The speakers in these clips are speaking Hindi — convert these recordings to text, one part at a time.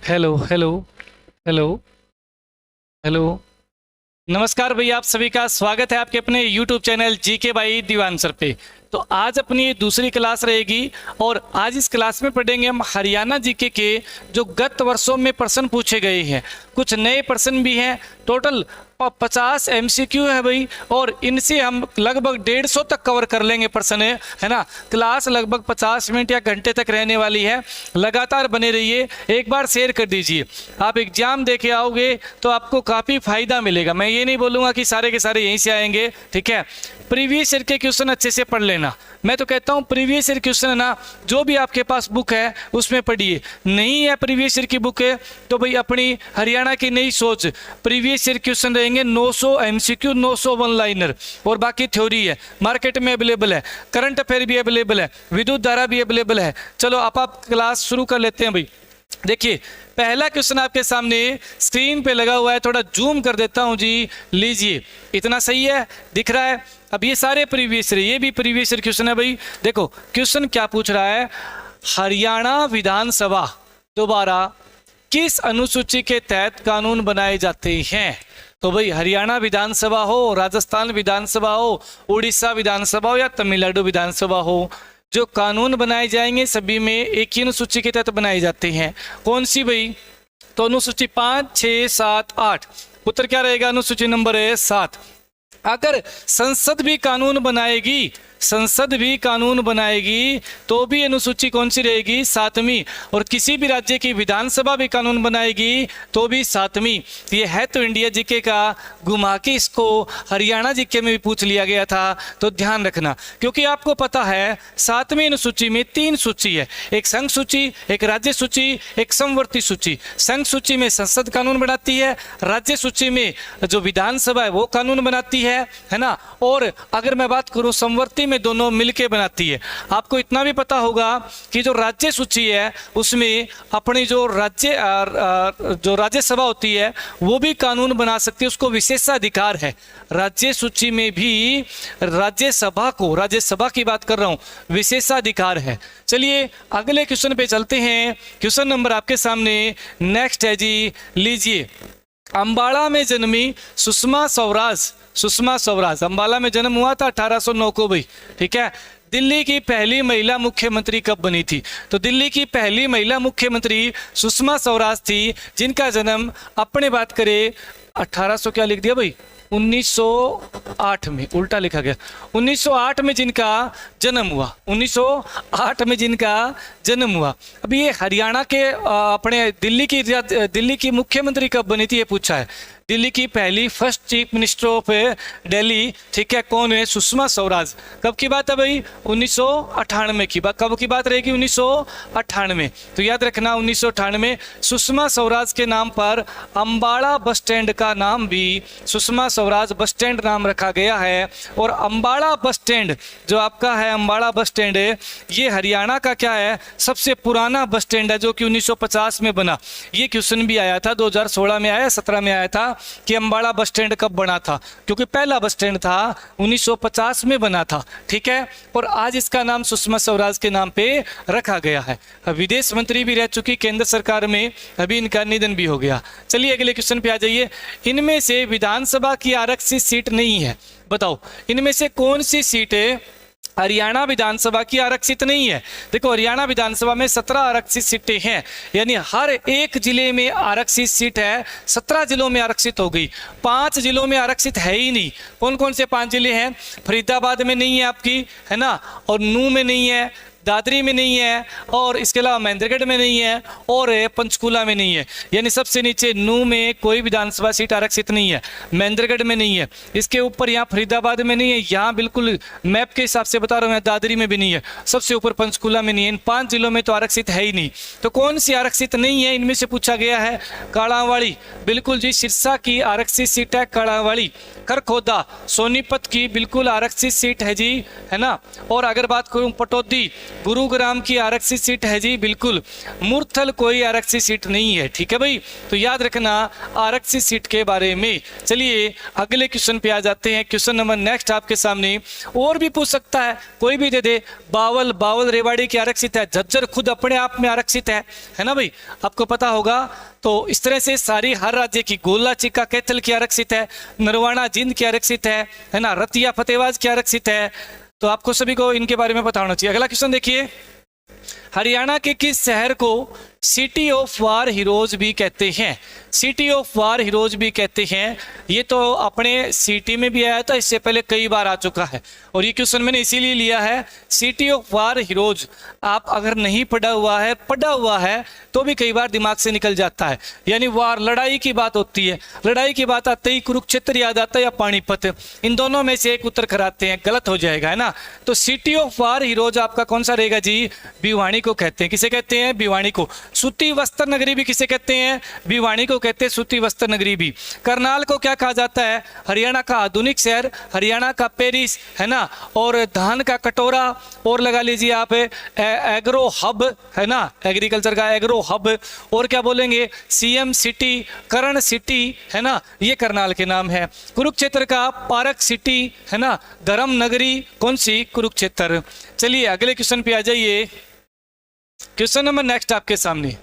Hello hello hello hello. नमस्कार भैया, आप सभी का स्वागत है आपके अपने YouTube channel GK by Diwan sir पे। तो आज अपनी ये दूसरी क्लास रहेगी और आज इस क्लास में पढ़ेंगे हम हरियाणा जीके के जो गत वर्षों में प्रश्न पूछे गए हैं। कुछ नए प्रश्न भी हैं। टोटल 50 MCQ है भाई, और इनसे हम लगभग 150 तक कवर कर लेंगे प्रश्न, है ना। क्लास लगभग 50 मिनट या घंटे तक रहने वाली है। लगातार बने रहिए, एक बार शेयर कर दीजिए। आप एग्जाम देके आओगे तो आपको काफ़ी फायदा मिलेगा। मैं ये नहीं बोलूँगा कि सारे के सारे यहीं से आएंगे, ठीक है। प्रीवियस ईयर के क्वेश्चन अच्छे से पढ़ लेना। मैं तो कहता हूँ प्रीवियस ईयर क्वेश्चन है ना, जो भी आपके पास बुक है उसमें पढ़िए। नहीं है प्रीवियस ईयर की बुक है तो भाई अपनी हरियाणा की नई सोच प्रीवियस ईयर क्वेश्चन रहेंगे 900 MCQ, 900 वन लाइनर, और बाकी थ्योरी है, मार्केट में अवेलेबल है, करंट अफेयर भी अवेलेबल है, विद्युत धारा भी अवेलेबल है। चलो आप क्लास शुरू कर लेते हैं भाई। देखिए पहला क्वेश्चन आपके सामने स्क्रीन पे लगा हुआ है, थोड़ा जूम कर देता हूं जी। लीजिए, इतना सही है, दिख रहा है। अब ये सारे प्रीवियस ईयर, ये भी प्रीवियस ईयर क्वेश्चन है भाई। देखो क्वेश्चन क्या पूछ रहा है, हरियाणा विधानसभा दोबारा किस अनुसूची के तहत कानून बनाए जाते हैं। तो भाई हरियाणा विधानसभा हो, राजस्थान विधानसभा हो, उड़ीसा विधानसभा हो या तमिलनाडु विधानसभा हो, जो कानून बनाए जाएंगे सभी में एक ही अनुसूची के तहत बनाए जाते हैं। कौन सी भाई? तो अनुसूची 5, 6, 7, 8। उत्तर क्या रहेगा? अनुसूची नंबर है 7। अगर संसद भी कानून बनाएगी, संसद भी कानून बनाएगी तो भी अनुसूची कौन सी रहेगी? 7वीं। और किसी भी राज्य की विधानसभा भी कानून बनाएगी तो भी 7वीं। ये है तो इंडिया जीके का, घुमा के इसको हरियाणा जीके में भी पूछ लिया गया था, तो ध्यान रखना। क्योंकि आपको पता है 7वीं अनुसूची में 3 सूची है, एक संघ सूची, एक राज्य सूची, एक समवर्ती सूची। संघ सूची में संसद कानून बनाती है, राज्य सूची में जो विधानसभा है वो कानून बनाती है ना। और अगर मैं बात करूं समवर्ती में, दोनों मिलके बनाती है। आपको इतना भी पता होगा कि जो राज्य सूची है उसमें अपनी जो राज्यसभा होती है वो भी कानून बना सकती है, उसको विशेषाधिकार है। राज्य सूची में भी राज्यसभा की बात कर रहा हूं, विशेषाधिकार है। चलिए अगले क्वेश्चन पे चलते हैं। क्वेश्चन नंबर आपके सामने नेक्स्ट है जी। लीजिए, अंबाला में जन्मी सुषमा स्वराज अंबाला में जन्म हुआ था 1809 को भाई, ठीक है। दिल्ली की पहली महिला मुख्यमंत्री कब बनी थी? तो दिल्ली की पहली महिला मुख्यमंत्री सुषमा स्वराज थी, जिनका जन्म अपने बात करें 1800 क्या लिख दिया भाई, 1908 में, उल्टा लिखा गया। 1908 में जिनका जन्म हुआ, 1908 में जिनका जन्म हुआ। अभी ये हरियाणा के अपने दिल्ली की मुख्यमंत्री कब बनी थी ये पूछा है। दिल्ली की पहली first chief minister of Delhi, ठीक है, कौन है? सुषमा स्वराज। कब की बात है भाई? 1998 की बात। कब की बात रहेगी? 1998। तो याद रखना 1998 सुषमा स्वराज के नाम पर अंबाला बस स्टैंड का नाम भी सुषमा स्वराज बस स्टैंड नाम रखा गया है। और अंबाला बस स्टैंड जो आपका है, अंबाला बस स्टैंड है, ये हरियाणा का क्या है? सबसे पुराना बस स्टैंड है, जो कि 1950 में बना। ये क्वेश्चन भी आया था, 2016 में आया, 17 में आया था कि अंबाला बस स्टैंड कब बना था, क्योंकि पहला बस स्टैंड था 1950 में बना था, ठीक है। और आज इसका नाम सुषमा स्वराज के नाम पे रखा गया है। विदेश मंत्री भी रह चुकी केंद्र सरकार में, अभी इनका निधन भी हो गया। चलिए अगले क्वेश्चन पे आ जाइए। इनमें से विधानसभा की आरक्षित सीट नहीं है, बताओ इनमें से कौन सी सीट है हरियाणा विधानसभा की आरक्षित नहीं है? देखो हरियाणा विधानसभा में 17 आरक्षित सीटें हैं, यानी हर एक जिले में आरक्षित सीट है। 17 जिलों में आरक्षित हो गई, 5 जिलों में आरक्षित है ही नहीं। कौन कौन से 5 जिले हैं? फरीदाबाद में नहीं है आपकी, है ना, और नूह में नहीं है, दादरी में नहीं है, और इसके अलावा महेंद्रगढ़ में नहीं है, और पंचकूला में नहीं है। यानी सबसे नीचे नूह में कोई विधानसभा सीट आरक्षित नहीं है, महेंद्रगढ़ में नहीं है, इसके ऊपर यहाँ फरीदाबाद में नहीं है, यहाँ बिल्कुल मैप के हिसाब से बता रहा हूँ, यहाँ दादरी में भी नहीं है, सबसे ऊपर पंचकूला में नहीं है। इन 5 जिलों में तो आरक्षित है ही नहीं। तो कौन सी आरक्षित नहीं है इनमें से पूछा गया है? कालावाड़ी, बिल्कुल जी, सिरसा की आरक्षित सीट है कालावाड़ी। खरखोदा, सोनीपत की बिल्कुल आरक्षित सीट है जी, है ना। और अगर बात करूँ गुरुग्राम की आरक्षित सीट है जी, बिल्कुल। मुरथल कोई आरक्षित सीट नहीं है, ठीक है भाई। तो याद रखना आरक्षित सीट के बारे में। चलिए अगले क्वेश्चन पे आ जाते हैं। क्वेश्चन नंबर नेक्स्ट आपके सामने, और भी पूछ सकता है, कोई भी दे दे। बावल रेवाड़ी की आरक्षित है, झज्जर खुद अपने आप में आरक्षित है ना भाई, आपको पता होगा। तो इस तरह से सारी हर राज्य की, गोला चिक्का कैथल की आरक्षित है, नरवाना जिंद की आरक्षित है ना, रतिया फतेहबाद की आरक्षित है। तो आपको सभी को इनके बारे में पता होना चाहिए। अगला क्वेश्चन देखिए, हरियाणा के किस शहर को सिटी ऑफ वार हीरोज भी कहते हैं? सिटी ऑफ वार हीरोज भी कहते हैं। ये तो अपने सिटी में भी आया था, इससे पहले कई बार आ चुका है, और ये क्वेश्चन मैंने इसीलिए लिया है। सिटी ऑफ वार हीरोज आप अगर नहीं पढ़ा हुआ है तो भी कई बार दिमाग से निकल जाता है। यानी वार, लड़ाई की बात होती है, लड़ाई की बात आते ही कुरुक्षेत्र याद आता है या पानीपत, इन दोनों में से एक उत्तर कराते हैं, गलत हो जाएगा, है ना। तो सिटी ऑफ वार हीरोज आपका कौन सा रहेगा जी? भिवानी को कहते हैं। किसे कहते हैं? भिवानी को। सूती वस्त्र नगरी भी किसे कहते हैं? भिवानी को कहते हैं, सूती वस्त्र नगरी भी। करनाल को क्या कहा जाता है? हरियाणा का आधुनिक शहर, हरियाणा का पेरिस, है ना। और धान का कटोरा, और लगा लीजिए आप एग्रो हब, है ना, एग्रीकल्चर का एग्रो हब। और क्या बोलेंगे? सीएम सिटी, कर्ण सिटी, है ना, ये करनाल के नाम है। कुरुक्षेत्र का पारक सिटी, है ना, धर्म नगरी कौन सी? कुरुक्षेत्र। चलिए अगले क्वेश्चन पे आ जाइए। क्वेश्चन नंबर नेक्स्ट आपके सामने,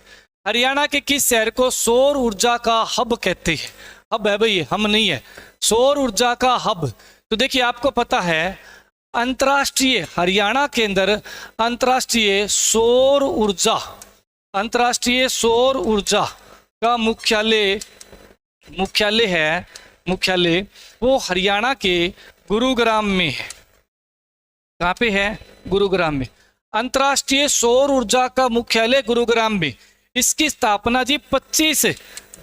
हरियाणा के किस शहर को सौर ऊर्जा का हब कहते हैं? हब है भाई, हम नहीं है, सौर ऊर्जा का हब। तो देखिए आपको पता है अंतर्राष्ट्रीय, हरियाणा के अंदर अंतर्राष्ट्रीय सौर ऊर्जा का मुख्यालय वो हरियाणा के गुरुग्राम में है। कहाँ पे है? गुरुग्राम में। अंतर्राष्ट्रीय सौर ऊर्जा का मुख्यालय गुरुग्राम में। इसकी स्थापना जी 25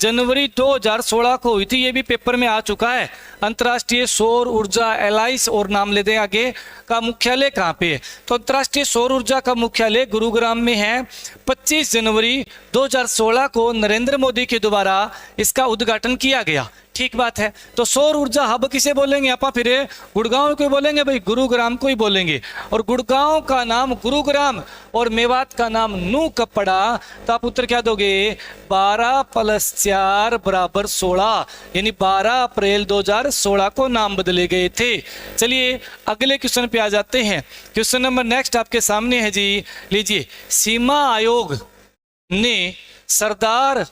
जनवरी 2016 को हुई थी। ये भी पेपर में आ चुका है। अंतर्राष्ट्रीय सौर ऊर्जा एलाइस, और नाम ले दें आगे, का मुख्यालय कहाँ पे है? तो अंतर्राष्ट्रीय सौर ऊर्जा का मुख्यालय गुरुग्राम में है। 25 जनवरी 2016 को नरेंद्र मोदी के द्वारा इसका उद्घाटन किया गया। ठीक बात है। तो सौर ऊर्जा हब किसे बोलेंगे? आप फिर गुड़गांव को बोलेंगे भाई, गुरुग्राम को ही बोलेंगे। और गुड़गांव का नाम गुरुग्राम और मेवात का नाम नू कब पड़ा? तो आप उत्तर क्या दोगे? 12 + 4 = 16, यानी 12 अप्रैल 2016 को नाम बदले गए थे। चलिए अगले क्वेश्चन पे आ जाते हैं। क्वेश्चन नंबर नेक्स्ट आपके सामने है जी, लीजिए। सीमा आयोग ने सरदार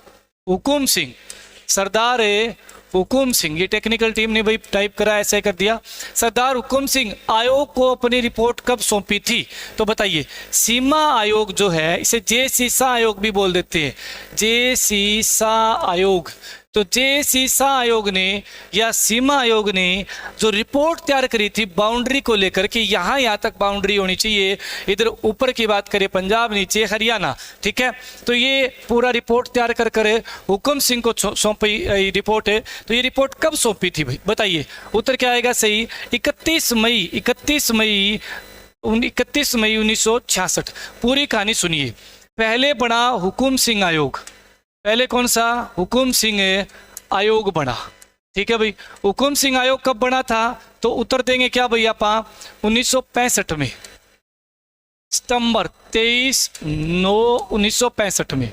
हुकुम सिंह, ये टेक्निकल टीम ने भाई टाइप करा, ऐसे कर दिया। सरदार हुकुम सिंह आयोग को अपनी रिपोर्ट कब सौंपी थी? तो बताइए। सीमा आयोग जो है इसे जे सीसा आयोग भी बोल देते हैं, जे सीसा आयोग। तो जे सीसा आयोग ने या सीमा आयोग ने जो रिपोर्ट तैयार करी थी बाउंड्री को लेकर कि यहाँ तक बाउंड्री होनी चाहिए, इधर ऊपर की बात करें पंजाब, नीचे हरियाणा, ठीक है। तो ये पूरा रिपोर्ट तैयार कर हुकुम सिंह को सौंपी रिपोर्ट है। तो ये रिपोर्ट कब सौंपी थी भाई? बताइए उत्तर क्या आएगा सही? 31 मई 1966। पूरी कहानी सुनिए। पहले बना हुकुम सिंह आयोग, पहले कौन सा? हुकुम सिंह आयोग बना, ठीक है भाई। हुकुम सिंह आयोग कब बना था? तो उत्तर देंगे क्या भैया आप? 1965 में, सितंबर 23/9/1965 में।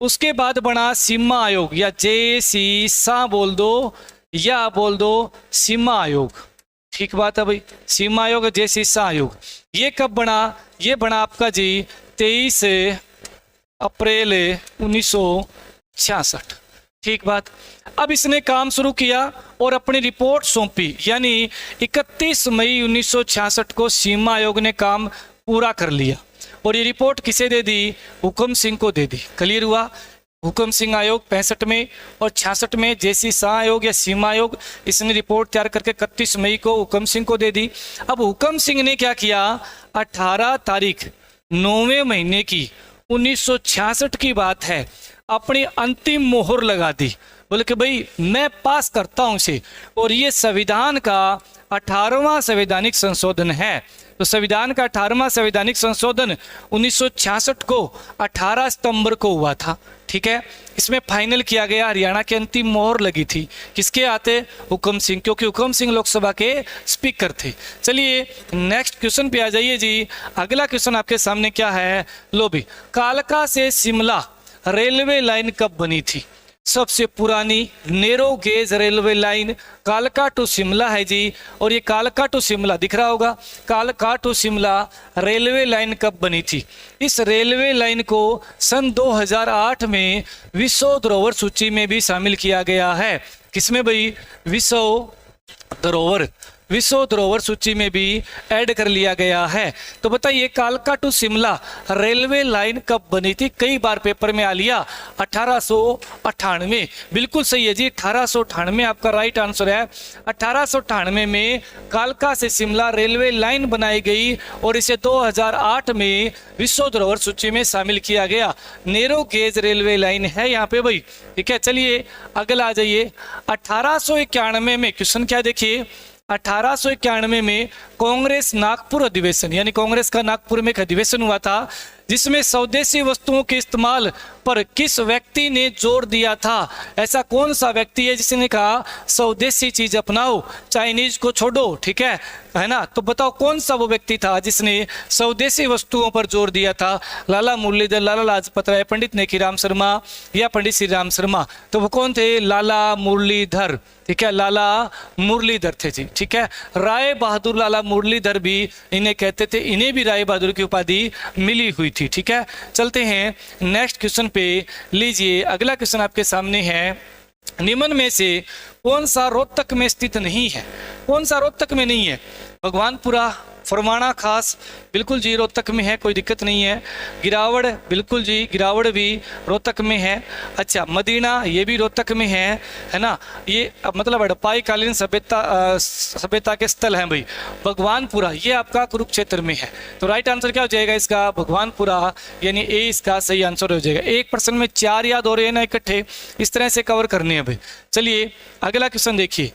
उसके बाद बना सीमा आयोग, या जे सीसा बोल दो या बोल दो सीमा आयोग, ठीक बात है भाई। सीमा आयोग, जे सीसा आयोग, ये कब बना? ये बना आपका जी 23 अप्रैल 1966, ठीक बात। अब इसने काम शुरू किया और अपनी रिपोर्ट सौंपी, यानी 31 मई 1966 को सीमा आयोग ने काम पूरा कर लिया। और ये रिपोर्ट किसे दे दी? हुकुम सिंह को दे दी। क्लियर हुआ? हुकुम सिंह आयोग 65 में और 66 में जेसी शाह आयोग या सीमा आयोग, इसने रिपोर्ट तैयार करके 31 मई को हुकुम सिंह को दे दी। अब हुकुम सिंह ने क्या किया? 18 तारीख 9वें महीने की 1966 की बात है, अपनी अंतिम मोहर लगा दी। बोले कि भाई मैं पास करता हूं इसे। और ये संविधान का 18वां संवैधानिक संशोधन है। तो संविधान का 18वां संवैधानिक संशोधन 1966 को 18 सितंबर को हुआ था, ठीक है। इसमें फाइनल किया गया, हरियाणा की अंतिम मोहर लगी थी, किसके आते? हुकुम सिंह, क्योंकि हुकुम सिंह लोकसभा के स्पीकर थे। चलिए नेक्स्ट क्वेश्चन पे आ जाइए जी। अगला क्वेश्चन आपके सामने क्या है, लो भी, कालका से शिमला रेलवे लाइन कब बनी थी? सबसे पुरानी नेरो गेज रेलवे लाइन कालका टू शिमला है जी। और ये कालका टू शिमला दिख रहा होगा, कालका टू शिमला रेलवे लाइन कब बनी थी? इस रेलवे लाइन को सन 2008 में विश्व धरोहर सूची में भी शामिल किया गया है। किसमें भाई? विश्व धरोहर सूची में भी ऐड कर लिया गया है। तो बताइए कालका टू शिमला रेलवे लाइन कब बनी थी? कई बार पेपर में आ लिया, 1898। बिल्कुल सही है जी, 1898 आपका राइट आंसर है। 1898 में कालका से शिमला रेलवे लाइन बनाई गई और इसे 2008 में विश्व धरोहर सूची में शामिल किया गया। नेरो गेज रेलवे लाइन है यहाँ पे भाई, ठीक है। चलिए अगला आ जाइए। 1891 में क्वेश्चन क्या देखिए, 1891 में कांग्रेस नागपुर अधिवेशन, यानी कांग्रेस का नागपुर में एक अधिवेशन हुआ था जिसमें स्वदेशी वस्तुओं के इस्तेमाल पर किस व्यक्ति ने जोर दिया था? ऐसा कौन सा व्यक्ति है जिसने कहा स्वदेशी चीज अपनाओ, चाइनीज को छोड़ो, ठीक है ना? तो बताओ कौन सा वो व्यक्ति था जिसने स्वदेशी वस्तुओं पर जोर दिया था? लाला मुरलीधर, लाला लाजपत राय, पंडित नेकीराम शर्मा या पंडित श्री राम शर्मा? तो वो कौन थे? लाला मुरलीधर, ठीक है, लाला मुरलीधर थे जी, ठीक है। राय बहादुर लाला मुरलीधर भी इन्हें कहते थे, इन्हें भी राय बहादुर की उपाधि मिली हुई थी, ठीक है। चलते हैं नेक्स्ट क्वेश्चन पे। लीजिए अगला क्वेश्चन आपके सामने है, निम्न में से कौन सा रोहतक में स्थित नहीं है? कौन सा रोहतक में नहीं है? भगवानपुरा, फरमाना खास, बिल्कुल जी रोहतक में है, कोई दिक्कत नहीं है। गिरावड़, बिल्कुल जी गिरावड़ भी रोहतक में है। अच्छा, मदीना, ये भी रोहतक में है ना? ये मतलब हड़प्पाई कालीन सभ्यता के स्थल हैं भाई। भगवानपुरा ये आपका कुरुक्षेत्र में है। तो राइट आंसर क्या हो जाएगा इसका? भगवानपुरा, यानी ए इसका सही आंसर हो जाएगा। एक प्रश्न में 4 याद हो रहे हैं ना इकट्ठे, इस तरह से कवर करने हैं भाई। चलिए अगला क्वेश्चन देखिए,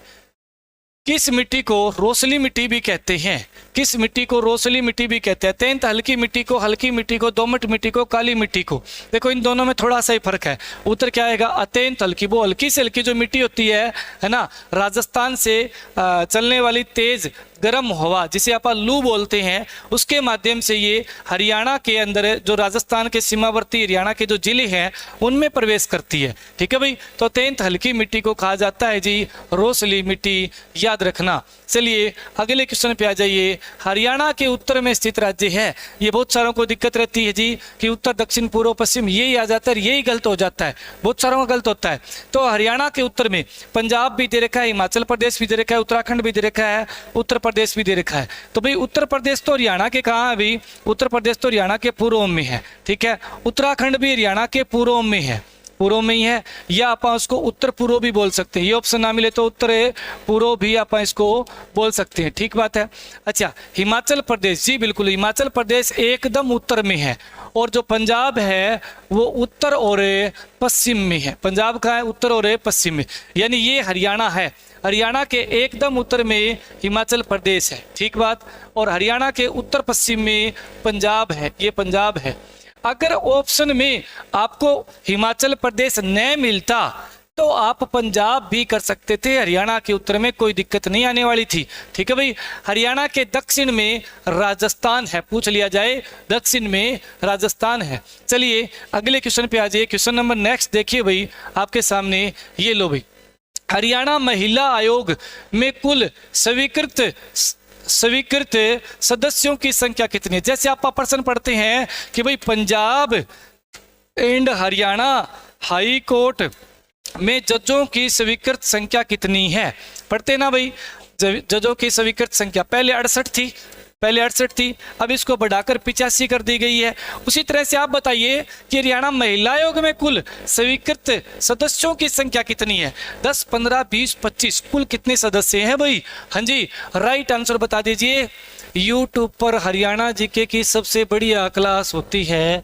किस मिट्टी को रोसली मिट्टी भी कहते हैं? किस मिट्टी को रोसली मिट्टी भी कहते हैं? अत्यंत हल्की मिट्टी को, हल्की मिट्टी को, दोमट मिट्टी को, काली मिट्टी को। देखो इन दोनों में थोड़ा सा ही फर्क है। उत्तर क्या आएगा? अत्यंत हल्की। वो हल्की से हल्की जो मिट्टी होती है ना, राजस्थान से चलने वाली तेज गर्म हवा जिसे आप लू बोलते हैं, उसके माध्यम से ये हरियाणा के अंदर, जो राजस्थान के सीमावर्ती हरियाणा के जो जिले हैं उनमें प्रवेश करती है, ठीक है भाई। तो अत्यंत हल्की मिट्टी को कहा जाता है जी रोसली मिट्टी, याद रखना। चलिए अगले क्वेश्चन पे आ जाइए। हरियाणा के उत्तर में स्थित राज्य है। ये बहुत सारों को दिक्कत रहती है जी कि उत्तर, दक्षिण, पूर्व, पश्चिम यही आ जाता है, यही गलत हो जाता है, बहुत सारों का गलत होता है। तो हरियाणा के उत्तर में पंजाब भी दे रखा है, हिमाचल प्रदेश भी दे रखा है, उत्तराखंड भी दे रखा है, उत्तर प्रदेश भी दे रखा है। तो भाई उत्तर प्रदेश तो हरियाणा के कहाँ है भाई? उत्तर प्रदेश तो हरियाणा के पूर्व में है, ठीक है। उत्तराखंड भी हरियाणा के पूर्व में है, पूर्व में ही है, या आप उसको उत्तर पूर्व भी बोल सकते हैं। ये ऑप्शन ना मिले तो उत्तर पूर्व भी आप इसको बोल सकते हैं, ठीक बात है। अच्छा, हिमाचल प्रदेश, जी बिल्कुल हिमाचल प्रदेश एकदम उत्तर में है, और जो पंजाब है वो उत्तर और पश्चिम में है। पंजाब का है उत्तर और पश्चिम में, यानी ये हरियाणा है। हरियाणा के एकदम उत्तर में हिमाचल प्रदेश है, ठीक बात। और हरियाणा के उत्तर पश्चिम में पंजाब है, ये पंजाब है। अगर ऑप्शन में आपको हिमाचल प्रदेश न मिलता तो आप पंजाब भी कर सकते थे, हरियाणा के उत्तर में कोई दिक्कत नहीं आने वाली थी, ठीक है भाई। हरियाणा के दक्षिण में राजस्थान है, पूछ लिया जाए दक्षिण में राजस्थान है। चलिए अगले क्वेश्चन पे आ जाइए। क्वेश्चन नंबर नेक्स्ट देखिए भाई आपके सामने, ये लो भाई, हरियाणा महिला आयोग में कुल स्वीकृत सदस्यों की संख्या कितनी है? जैसे आप प्रश्न पढ़ते हैं कि भाई Punjab and Haryana high court में जजों की स्वीकृत संख्या कितनी है, पढ़ते ना भाई। जजों की स्वीकृत संख्या पहले 68 थी, अब इसको बढ़ाकर 85 कर दी गई है। उसी तरह से आप बताइए कि हरियाणा महिला आयोग में कुल स्वीकृत सदस्यों की संख्या कितनी है? 10, 15, 20, 25, कुल कितने सदस्य हैं भाई? हाँ जी, राइट आंसर बता दीजिए। यूट्यूब पर हरियाणा जीके की सबसे बढ़िया क्लास होती है,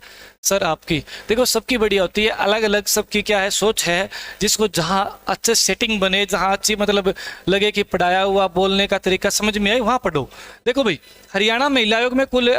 सर आपकी, देखो सबकी बढ़िया होती है, अलग अलग सबकी क्या है सोच है, जिसको जहाँ अच्छे सेटिंग बने, जहाँ अच्छी मतलब लगे कि पढ़ाया हुआ बोलने का तरीका समझ में आए वहाँ पढ़ो। देखो भाई, हरियाणा महिला आयोग में कुल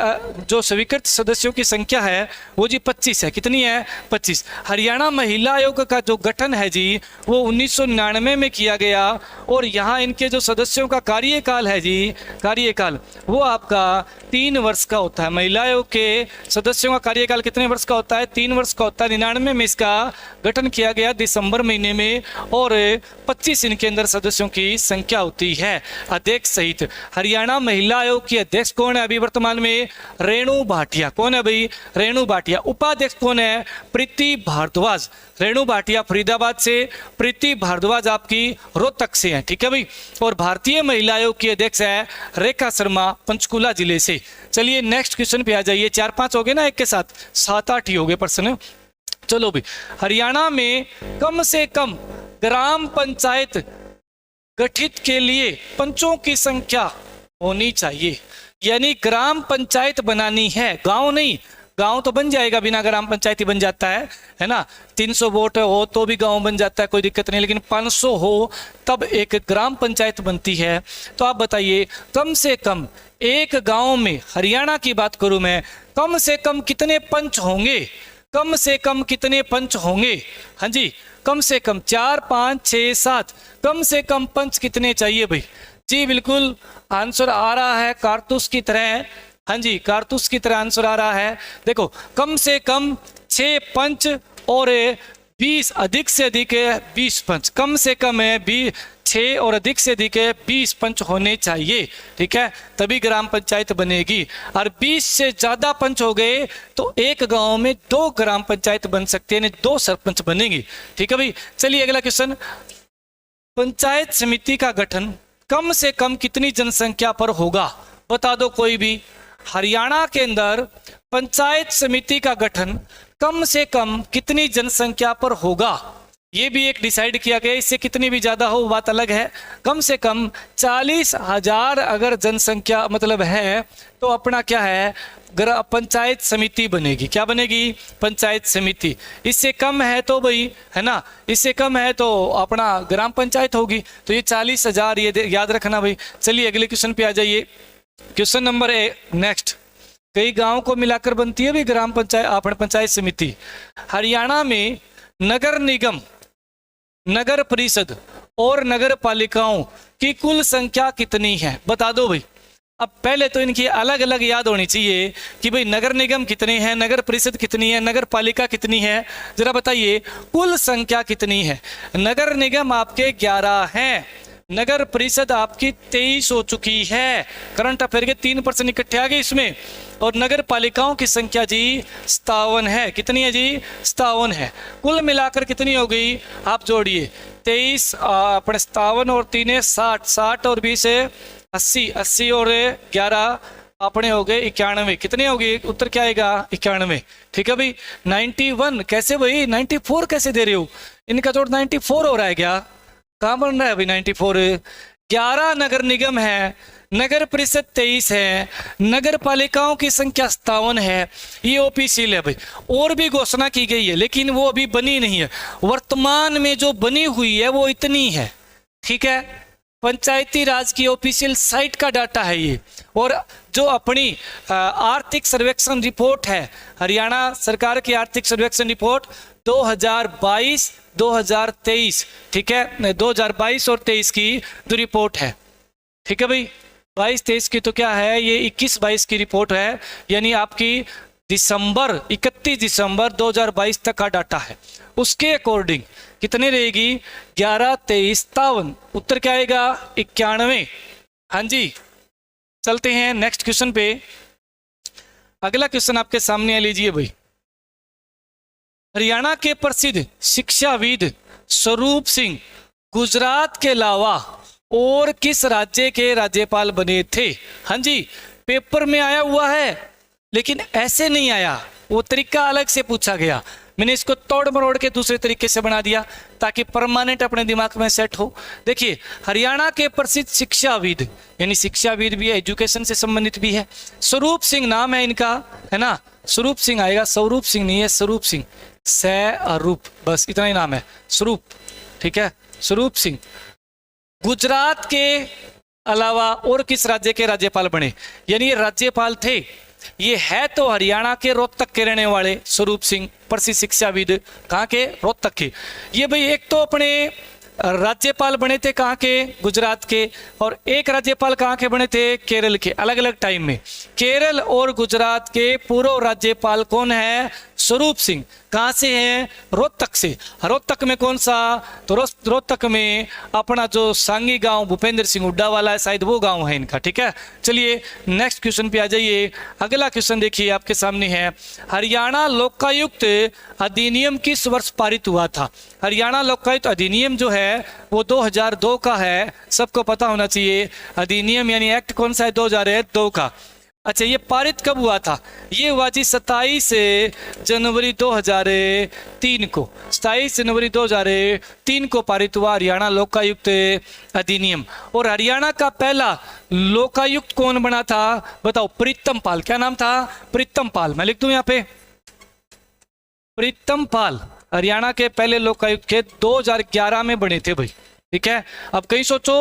जो स्वीकृत सदस्यों की संख्या है वो जी 25 है। कितनी है? 25। हरियाणा महिला आयोग का जो गठन है जी वो 1999 में किया गया, और यहाँ इनके जो सदस्यों का कार्यकाल है जी, कार्यकाल वो आपका 3 वर्ष का होता है। महिला आयोग के सदस्यों का कार्यकाल कितने वर्ष का होता है? 3 वर्ष का होता है। 99 में इसका गठन किया गया दिसंबर महीने में, और 25 इनके अंदर सदस्यों की संख्या होती है अध्यक्ष सहित। हरियाणा महिला आयोग की अध्यक्ष कौन है अभी वर्तमान में? रेणु भाटिया। कौन है भाई? रेणु भाटिया। उपाध्यक्ष कौन है? प्रीति भारद्वाज। रेणु भाटिया फरीदाबाद से, प्रीति भारद्वाज आपकी रोहतक से है, ठीक है भाई। और भारतीय महिला आयोग की अध्यक्ष है रेखा शर्मा पंचकुला जिले से। चलिए नेक्स्ट क्वेश्चन पे आ जाइए। 4-5 हो गए ना एक के साथ, 7-8 ही हो गए प्रश्न। चलो भाई, हरियाणा में कम से कम ग्राम पंचायत गठित के लिए पंचों की संख्या होनी चाहिए। यानी ग्राम पंचायत बनानी है, गांव नहीं। गांव तो बन जाएगा, बिना ग्राम पंचायत ही बन जाता है ना। 300 वोट हो तो भी गांव बन जाता है, कोई दिक्कत नहीं, लेकिन 500 हो तब एक ग्राम पंचायत बनती है। तो आप बताइए, कम से कम एक गांव में, हरियाणा की बात करूं मैं, कम से कम कितने पंच होंगे? कम से कम कितने पंच होंगे? हाँ जी, कम से कम 4, 5, 6, 7, कम से कम पंच कितने चाहिए भाई? जी बिल्कुल, आंसर आ रहा है कारतूस की तरह। हाँ जी, कारतूस की तरह आंसर आ रहा है। देखो, कम से कम 6 पंच और 20 अधिक से अधिक 20 पंच। कम से कम है 6 और अधिक से अधिक 20 पंच होने चाहिए, ठीक है, तभी ग्राम पंचायत बनेगी। और 20 से ज्यादा पंच हो गए तो एक गांव में 2 ग्राम पंचायत बन सकते हैं, 2 सरपंच बनेंगे, ठीक है भाई। चलिए अगला क्वेश्चन, पंचायत समिति का गठन कम से कम कितनी जनसंख्या पर होगा? बता दो कोई भी। हरियाणा के अंदर पंचायत समिति का गठन कम से कम कितनी जनसंख्या पर होगा? ये भी एक डिसाइड किया गया, इससे कितनी भी ज्यादा हो बात अलग है। कम से कम 40,000 अगर जनसंख्या मतलब है तो अपना क्या है, पंचायत समिति बनेगी। क्या बनेगी? पंचायत समिति। इससे कम है तो भाई, है ना, इससे कम है तो अपना ग्राम पंचायत होगी। तो ये 40,000 ये याद रखना भाई। चलिए अगले क्वेश्चन पे आ जाइए। क्वेश्चन नंबर नेक्स्ट, कई गांव को मिलाकर बनती है भी ग्राम पंचायत, अपने पंचायत समिति। हरियाणा में नगर निगम, नगर परिषद और नगर पालिकाओं की कुल संख्या कितनी है? बता दो भाई। अब पहले तो इनकी अलग अलग याद होनी चाहिए कि भाई नगर निगम कितने हैं, नगर परिषद कितनी है, नगर पालिका कितनी है, जरा बताइए कुल संख्या कितनी है? नगर निगम आपके 11 हैं, नगर परिषद आपकी 23 हो चुकी है, करंट अफेयर के 3% इकट्ठे आ गए इसमें। और नगर पालिकाओं की संख्या जी 57 है। कितनी है जी? 57 है। कुल मिलाकर कितनी हो गई? आप जोड़िए, 23 अपने 57 और 3 60, 60 और 20 80, 80 और 11 अपने हो गए 91। कितने हो गए? उत्तर क्या आएगा? 91, ठीक है भाई। 91 कैसे भाई? 94 कैसे दे रहे हो? इनका जोड़ 94 हो रहा है क्या? कहाँ बन रहा है भाई 94? 11 नगर निगम है, नगर परिषद 23 है, नगर पालिकाओं की संख्या 57 है। ये ओपीसीएल है भाई। और भी घोषणा की गई है लेकिन वो अभी बनी नहीं है। वर्तमान में जो बनी हुई है वो इतनी है, ठीक है। पंचायती राज की ऑफिशियल साइट का डाटा है ये। और जो अपनी आर्थिक सर्वेक्षण रिपोर्ट है, हरियाणा सरकार की आर्थिक सर्वेक्षण रिपोर्ट 2022-2023, ठीक है, 2022 और 23 की जो रिपोर्ट है, ठीक है भाई। 22-23 की तो क्या है, ये 21-22 की रिपोर्ट है, यानी आपकी 31 दिसंबर 2022 तक का डाटा है। उसके अकॉर्डिंग कितने रहेगी? 11, 23, 57। उत्तर क्या आएगा? 91। हाँ जी, चलते हैं नेक्स्ट क्वेश्चन पे। अगला क्वेश्चन आपके सामने आ लीजिए भाई। हरियाणा के प्रसिद्ध शिक्षाविद स्वरूप सिंह गुजरात के अलावा और किस राज्य के राज्यपाल बने थे? हाँ जी, पेपर में आया हुआ है लेकिन ऐसे नहीं आया, वो तरीका अलग से पूछा गया। मैंने इसको तोड़ मरोड़ के दूसरे तरीके से बना दिया ताकि परमानेंट अपने दिमाग में सेट हो। देखिए, हरियाणा के प्रसिद्ध शिक्षाविद, यानी शिक्षाविद भी है, एजुकेशन से संबंधित भी है, स्वरूप सिंह नाम है इनका, है ना। स्वरूप सिंह आएगा, स्वरूप सिंह नहीं है, स्वरूप सिंह, स्वरूप, बस इतना ही नाम है, स्वरूप, ठीक है, स्वरूप सिंह। गुजरात के अलावा और किस राज्य के राज्यपाल बने, यानी ये राज्यपाल थे, ये है तो हरियाणा के रोहतक के रहने वाले स्वरूप सिंह, प्रसिद्ध शिक्षाविद, कहाँ के, रोहतक के। ये भाई एक तो अपने राज्यपाल बने थे कहाँ के, गुजरात के, और एक राज्यपाल कहाँ के बने थे, केरल के, अलग अलग टाइम में। केरल और गुजरात के पूर्व राज्यपाल कौन है, स्वरूप सिंह। कहाँ से हैं, रोहतक से। रोहतक में कौन सा, तो रोहतक में अपना जो सांगी गांव भूपेंद्र सिंह हुड्डा वाला है, शायद वो गांव है इनका, ठीक है। चलिए नेक्स्ट क्वेश्चन पे आ जाइए। अगला क्वेश्चन देखिए आपके सामने है, हरियाणा लोकायुक्त अधिनियम किस वर्ष पारित हुआ था। हरियाणा लोकायुक्त अधिनियम जो है वो 2002 का है, सबको पता होना चाहिए। अधिनियम यानी एक्ट कौन सा है, 2002 का। अच्छा, ये पारित कब हुआ था, ये हुआ जी 27 जनवरी 2003 को, 27 जनवरी 2003 को पारित हुआ हरियाणा लोकायुक्त अधिनियम। और हरियाणा का पहला लोकायुक्त कौन बना था, बताओ, प्रीतम पाल। क्या नाम था, प्रीतम पाल। मैं लिख दूं यहाँ पे, प्रीतम पाल हरियाणा के पहले लोकायुक्त के 2011 में बने थे भाई, ठीक है। अब कहीं सोचो,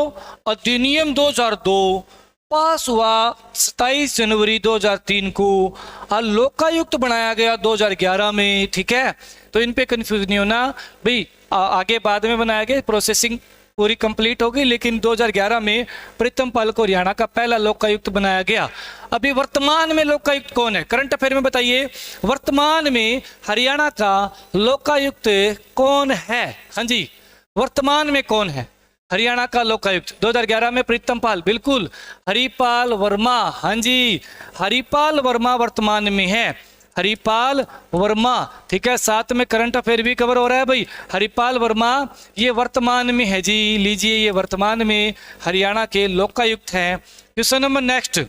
अधिनियम 2002 पास हुआ 27 जनवरी 2003 को, और लोकायुक्त बनाया गया 2011 में, ठीक है। तो इन पे कंफ्यूज नहीं होना भाई, आगे बाद में बनाया गया, प्रोसेसिंग पूरी कंप्लीट हो गई, लेकिन 2011 में प्रीतम पाल को हरियाणा का पहला लोकायुक्त बनाया गया। अभी वर्तमान में लोकायुक्त कौन है, करंट अफेयर में बताइए, वर्तमान में हरियाणा का लोकायुक्त कौन है। हाँ जी, वर्तमान में कौन है हरियाणा का लोकायुक्त। 2011 में प्रीतम पाल, बिल्कुल, हरिपाल वर्मा। हाँ जी, हरिपाल वर्मा वर्तमान में है, हरिपाल वर्मा, ठीक है। साथ में करंट अफेयर भी कवर हो रहा है भाई। हरिपाल वर्मा ये वर्तमान में है जी, लीजिए, ये वर्तमान में हरियाणा के लोकायुक्त हैं। क्वेश्चन नंबर नेक्स्ट,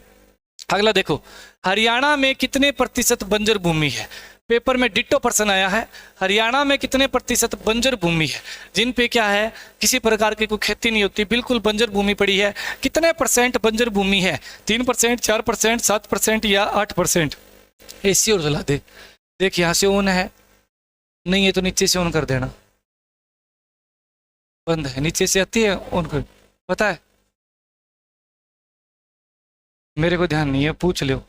अगला देखो, हरियाणा में कितने प्रतिशत बंजर भूमि है। पेपर में डिट्टो प्रश्न आया है, हरियाणा में कितने प्रतिशत बंजर भूमि है, जिन पे क्या है, किसी प्रकार की कोई खेती नहीं होती, बिल्कुल बंजर भूमि पड़ी है। कितने परसेंट बंजर भूमि है, 3%, 4%, 7% या 8%। एसी और जला दे, देख यहाँ से ऑन है, नहीं है तो नीचे से ऑन कर देना, बंद है, नीचे से आती है ऑन कर, पता है, मेरे को ध्यान नहीं है, पूछ लो।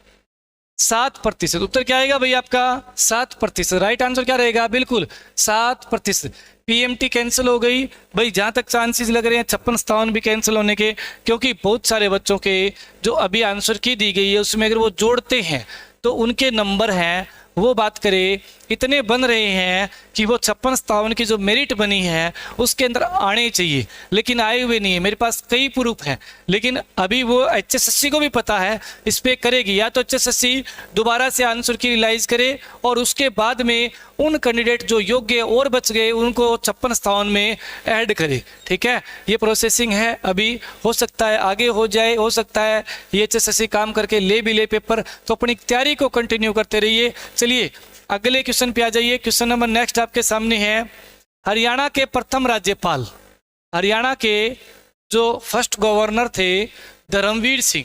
7%, उत्तर क्या आएगा भाई आपका, 7%। राइट आंसर क्या रहेगा, बिल्कुल 7%। पीएमटी कैंसिल हो गई भाई, जहां तक चांसेस लग रहे हैं 56-57 भी कैंसिल होने के, क्योंकि बहुत सारे बच्चों के जो अभी आंसर की दी गई है उसमें अगर वो जोड़ते हैं तो उनके नंबर हैं, वो बात करें, इतने बन रहे हैं कि वो 56-57 की जो मेरिट बनी है उसके अंदर आने चाहिए, लेकिन आए हुए नहीं है। मेरे पास कई प्रूफ हैं, लेकिन अभी वो HSSC को भी पता है, इस पे करेगी, या तो HSSC दोबारा से आंसर की रिलाइज करे और उसके बाद में उन कैंडिडेट जो योग्य और बच गए उनको 56-57 में ऐड करे, ठीक है। ये प्रोसेसिंग है, अभी हो सकता है आगे हो जाए, हो सकता है ये HSSC काम करके ले भी ले पेपर, तो अपनी तैयारी को कंटिन्यू करते रहिए। चलिए अगले क्वेश्चन पे आ जाइए। क्वेश्चन नंबर नेक्स्ट आपके सामने है, हरियाणा के प्रथम राज्यपाल, हरियाणा के जो फर्स्ट गवर्नर थे धर्मवीर सिंह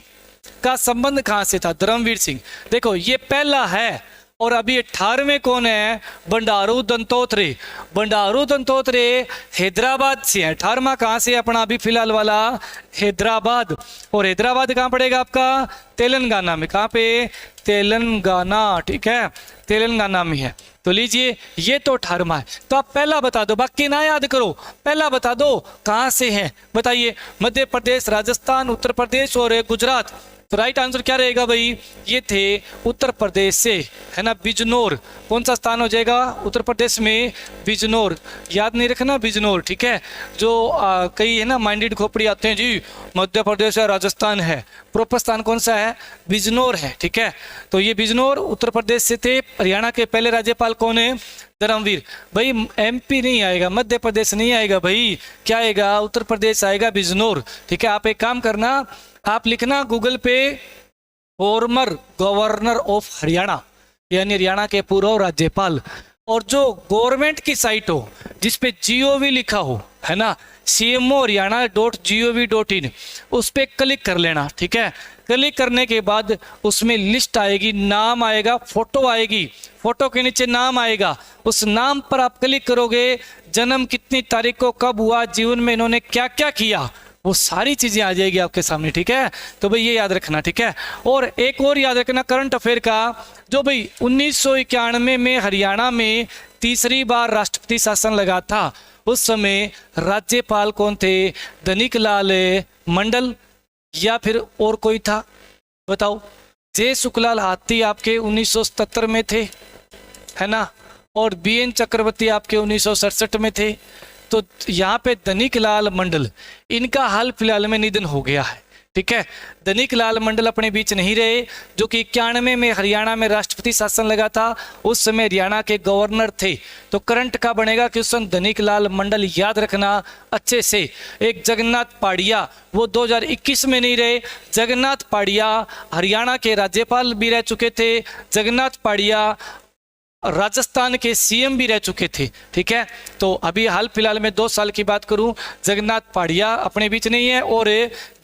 का संबंध कहां से था। धर्मवीर सिंह, देखो ये पहला है, और अभी 18वें कौन है, बंडारू दत्तात्रेय। बंडारू दत्तात्रेय हैदराबाद से है। 18वां कहाँ से अपना अभी फिलहाल वाला, हैदराबाद। और हैदराबाद कहाँ पड़ेगा आपका, तेलंगाना में। कहाँ पे, तेलंगाना, ठीक है, तेलंगाना में है। तो लीजिए ये तो 18वां है, तो आप पहला बता दो, बाकी ना याद करो, पहला बता दो कहाँ से है, बताइए। मध्य प्रदेश, राजस्थान, उत्तर प्रदेश और गुजरात। तो राइट आंसर क्या रहेगा भाई, ये थे उत्तर प्रदेश से, है ना, बिजनौर। कौन सा स्थान हो जाएगा उत्तर प्रदेश में, बिजनौर। याद नहीं रखना बिजनौर, ठीक है। जो कई है ना माइंडेड खोपड़ी आते हैं जी, मध्य प्रदेश है, राजस्थान है, प्रॉपर स्थान कौन सा है, बिजनौर है, ठीक है। तो ये बिजनौर उत्तर प्रदेश से थे। हरियाणा के पहले राज्यपाल कौन है, धर्मवीर। भाई MP नहीं आएगा, मध्य प्रदेश नहीं आएगा भाई, क्या आएगा, उत्तर प्रदेश आएगा, बिजनौर, ठीक है। आप एक काम करना, आप लिखना गूगल पे फॉर्मर गवर्नर ऑफ हरियाणा, यानी हरियाणा के पूर्व राज्यपाल। और जो गवर्नमेंट की साइट हो जिसपे GOV लिखा हो, है ना, CMO-Haryana.gov.in, उस पर क्लिक कर लेना। ठीक है, क्लिक करने के बाद उसमें लिस्ट आएगी, नाम आएगा, फोटो आएगी, फोटो के नीचे नाम आएगा, उस नाम पर आप क्लिक करोगे, जन्म कितनी तारीख को कब हुआ, जीवन में इन्होंने क्या क्या किया, वो सारी चीजें आ जाएगी आपके सामने। ठीक है, तो भाई ये याद रखना। ठीक है, और एक और याद रखना करंट अफेयर का, जो भाई 1991 में हरियाणा में तीसरी बार राष्ट्रपति शासन लगा था, उस समय राज्यपाल कौन थे? धनिक लाल मंडल या फिर और कोई था? बताओ। जे सुखलाल हाथी आपके 1977 में थे, है ना, और BN चक्रवर्ती आपके 1967 में थे। तो यहाँ पे धनिक लाल मंडल, इनका हाल फिलहाल में निधन हो गया है। ठीक है, धनिक लाल मंडल अपने बीच नहीं रहे, जो कि 91 में हरियाणा में राष्ट्रपति शासन लगा था, उस समय हरियाणा के गवर्नर थे। तो करंट का बनेगा क्वेश्चन धनिक लाल मंडल, याद रखना अच्छे से। एक जगन्नाथ पहाड़िया, वो 2021 में नहीं रहे, जगन्नाथ पहाड़िया हरियाणा के राज्यपाल भी रह चुके थे, जगन्नाथ पहाड़िया राजस्थान के CM भी रह चुके थे। ठीक है, तो अभी हाल फिलहाल में 2 साल की बात करूं, जगन्नाथ पहाड़िया अपने बीच नहीं है और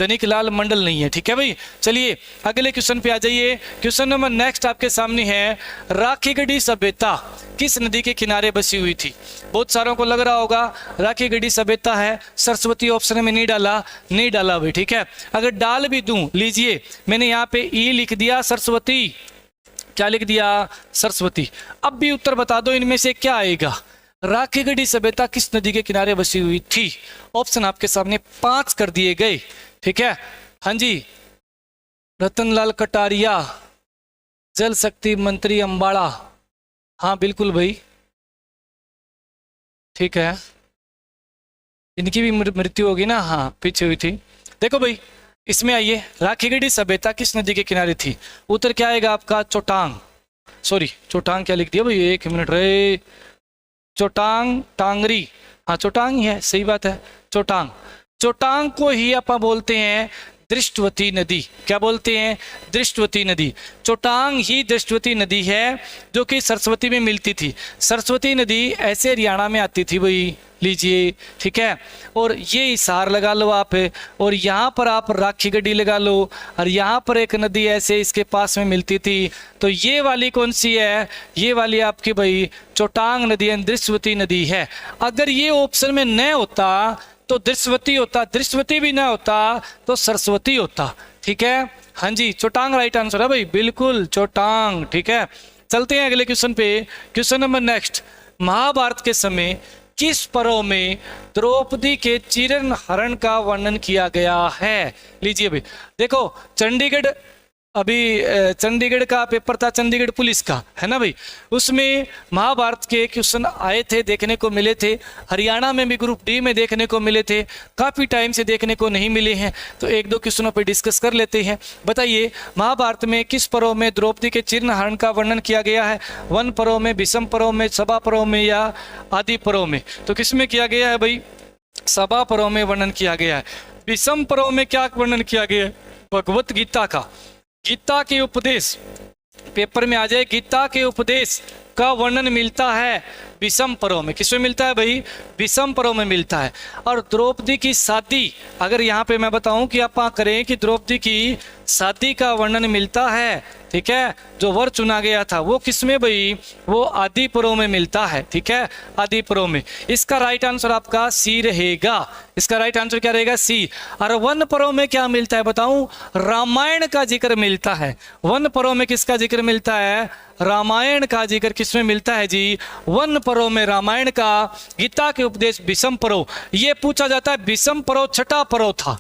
धनिक लाल मंडल नहीं है। ठीक है भाई, चलिए अगले क्वेश्चन पे आ जाइए। क्वेश्चन नंबर नेक्स्ट आपके सामने है, राखीगढ़ी सभ्यता किस नदी के किनारे बसी हुई थी? बहुत सारों को लग रहा होगा राखीगढ़ी सभ्यता है सरस्वती, ऑप्शन में नहीं डाला भाई। ठीक है, अगर डाल भी दूं, लीजिए मैंने यहाँ पे ई लिख दिया, सरस्वती, क्या लिख दिया? सरस्वती। अब भी उत्तर बता दो इनमें से क्या आएगा। राखीगढ़ी सभ्यता किस नदी के किनारे बसी हुई थी? ऑप्शन आपके सामने 5 कर दिए गए। ठीक है, हाँ जी, रतनलाल कटारिया, जल शक्ति मंत्री अंबाड़ा, हाँ बिल्कुल भाई, ठीक है, इनकी भी मृत्यु होगी ना, हाँ पीछे हुई थी। देखो भाई, इसमें आइए, राखीगढ़ी सभ्यता किस नदी के किनारे थी? उत्तर क्या आएगा आपका? चोटांग, सॉरी चोटांग क्या लिख दिया भाई, 1 मिनट रे, चोटांग टांगरी, हाँ चोटांग ही है, सही बात है, चोटांग। चोटांग को ही आप बोलते हैं दृष्टवती नदी। क्या बोलते हैं? दृष्टवती नदी। चोटांग ही दृष्टवती नदी है जो कि सरस्वती में मिलती थी। सरस्वती नदी ऐसे हरियाणा में आती थी भाई, लीजिए, ठीक है, और ये हिसार लगा लो आप, और यहाँ पर आप राखीगढ़ी लगा लो, और यहाँ पर एक नदी ऐसे इसके पास में मिलती थी। तो ये वाली कौन सी है? ये वाली आपकी भाई चोटांग नदी है, दृष्टवती नदी है। अगर ये ऑप्शन में न होता तो दृष्टवती होता, दृष्टवती भी ना होता तो सरस्वती होता। ठीक है, हाँ जी, चोटांग राइट आंसर है भाई, बिल्कुल चोटांग। ठीक है, चलते हैं अगले क्वेश्चन पे। क्वेश्चन नंबर नेक्स्ट, महाभारत के समय किस पर्व में द्रौपदी के चीरन हरण का वर्णन किया गया है? लीजिए भाई, देखो चंडीगढ़, अभी चंडीगढ़ का पेपर था, चंडीगढ़ पुलिस का, है ना भाई, उसमें महाभारत के क्वेश्चन आए थे, देखने को मिले थे। हरियाणा में भी ग्रुप D में देखने को मिले थे, काफ़ी टाइम से देखने को नहीं मिले हैं, तो 1-2 क्वेश्चनों पर डिस्कस कर लेते हैं। बताइए, महाभारत में किस पर्व में द्रौपदी के चीर्ण हरण का वर्णन किया गया है? वन पर्व में, विषम पर्व में, सभा पर्व में या आदि पर्व में? तो किस में किया गया है भाई? सभा पर्व में वर्णन किया गया है। विषम पर्व में क्या वर्णन किया गया है? भगवत गीता का, गीता के उपदेश, पेपर में आ जाए, गीता के उपदेश का वर्णन मिलता है विषम पर्व में। किसमें मिलता है भाई? विषम पर्व में मिलता है। और द्रौपदी की शादी, अगर यहाँ पे मैं बताऊं कि आप करें कि द्रौपदी की शादी का वर्णन मिलता है, ठीक है, जो वर चुना गया था वो किसमें भाई? वो आदि पर्व में मिलता है। ठीक है, आदि पर्व में। इसका राइट आंसर आपका सी रहेगा। इसका राइट आंसर क्या रहेगा? सी। और वन पर्व में क्या मिलता है बताऊं? रामायण का जिक्र मिलता है। वन पर्व में किसका जिक्र मिलता है? रामायण का जिक्र किसमें मिलता है जी? वन पर्व में रामायण का। गीता के उपदेश विषम पर्व, ये पूछा जाता है, विषम पर्व छठा पर्व था,